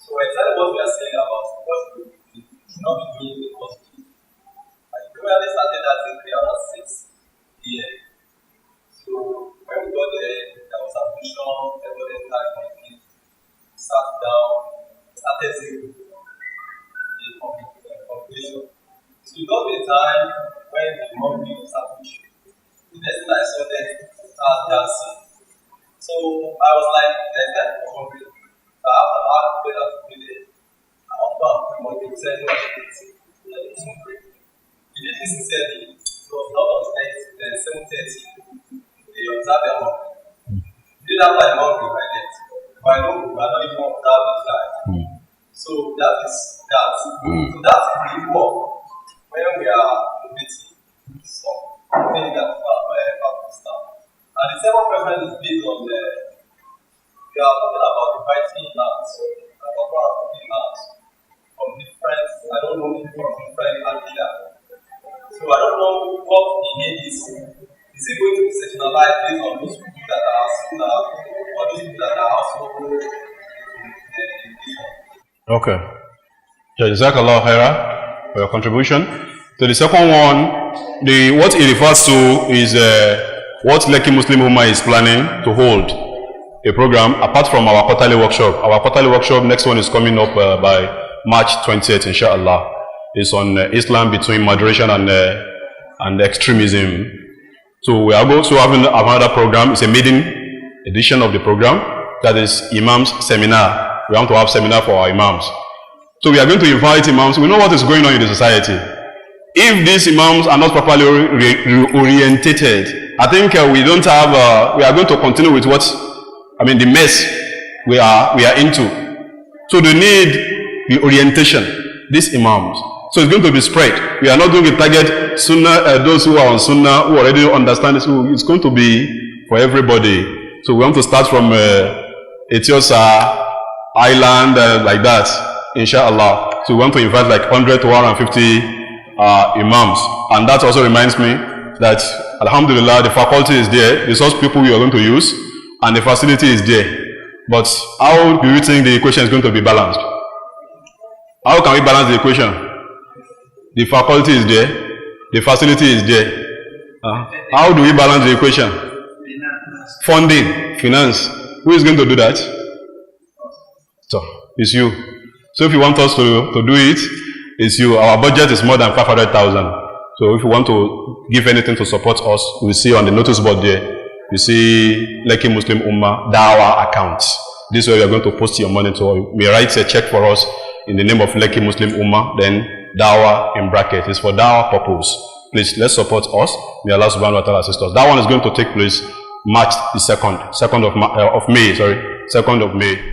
So exactly what we are saying about what we should not be doing in the hospital. I probably started that in prayer around 6 p.m. So when we got there was ablution, everybody started coming, sat down, started singing the congregation. So we got the time when the morning was ablution. The next thing I saw them start dancing. So I was like, there's that hungry. So after hard prayer to pray there, I want to pray more. He said, no, I didn't pray. He did this sincerely. It was not on 7:30. They observed their hungry. He did after the hungry by then. But I don't even want that this time. So that is that. So that's the work when we are meeting something that about the staff. And the second question is based on we are talking about inviting imams, from different, I don't know, from different ideas. So I don't know what the need is. Is it going to be sectionalized based on those people that are sunnah or those people that are also Okay. Jazakallah khaira for your contribution. So the second one, what it refers to is what Lekki Muslim Ummah is planning to hold a program apart from our quarterly workshop. Our quarterly workshop, next one is coming up by March 20th, inshallah. It's on Islam between moderation and extremism. So we are going to have another program. It's a maiden edition of the program. That is Imams Seminar. We want to have seminar for our Imams. So we are going to invite Imams. We know what is going on in the society. If these Imams are not properly orientated, I think we don't have. We are going to continue with the mess we are into. So they need the orientation. These imams. So it's going to be spread. We are not going to target sunnah those who are on sunnah who already understand it. So it's going to be for everybody. So we want to start from Etiosa Island like that, inshallah. So we want to invite like 100 to 150 imams, and that also reminds me that alhamdulillah the faculty is there, the source people we are going to use, and the facility is there. But how do you think the equation is going to be balanced? How can we balance the equation? The faculty is there, the facility is there. How do we balance the equation? Funding, finance. Who is going to do that? So it's you. So if you want us to do it, it's you. Our budget is more than 500,000. So if you want to give anything to support us, we see on the notice board there, you see Lekki Muslim Ummah Dawah account. This way we are going to post your money. So you may write a check for us in the name of Lekki Muslim Ummah, then Dawah in bracket. It's for Dawah purpose. Please, let's support us. May Allah subhanahu wa ta'ala assist us. That one is going to take place March the 2nd of May.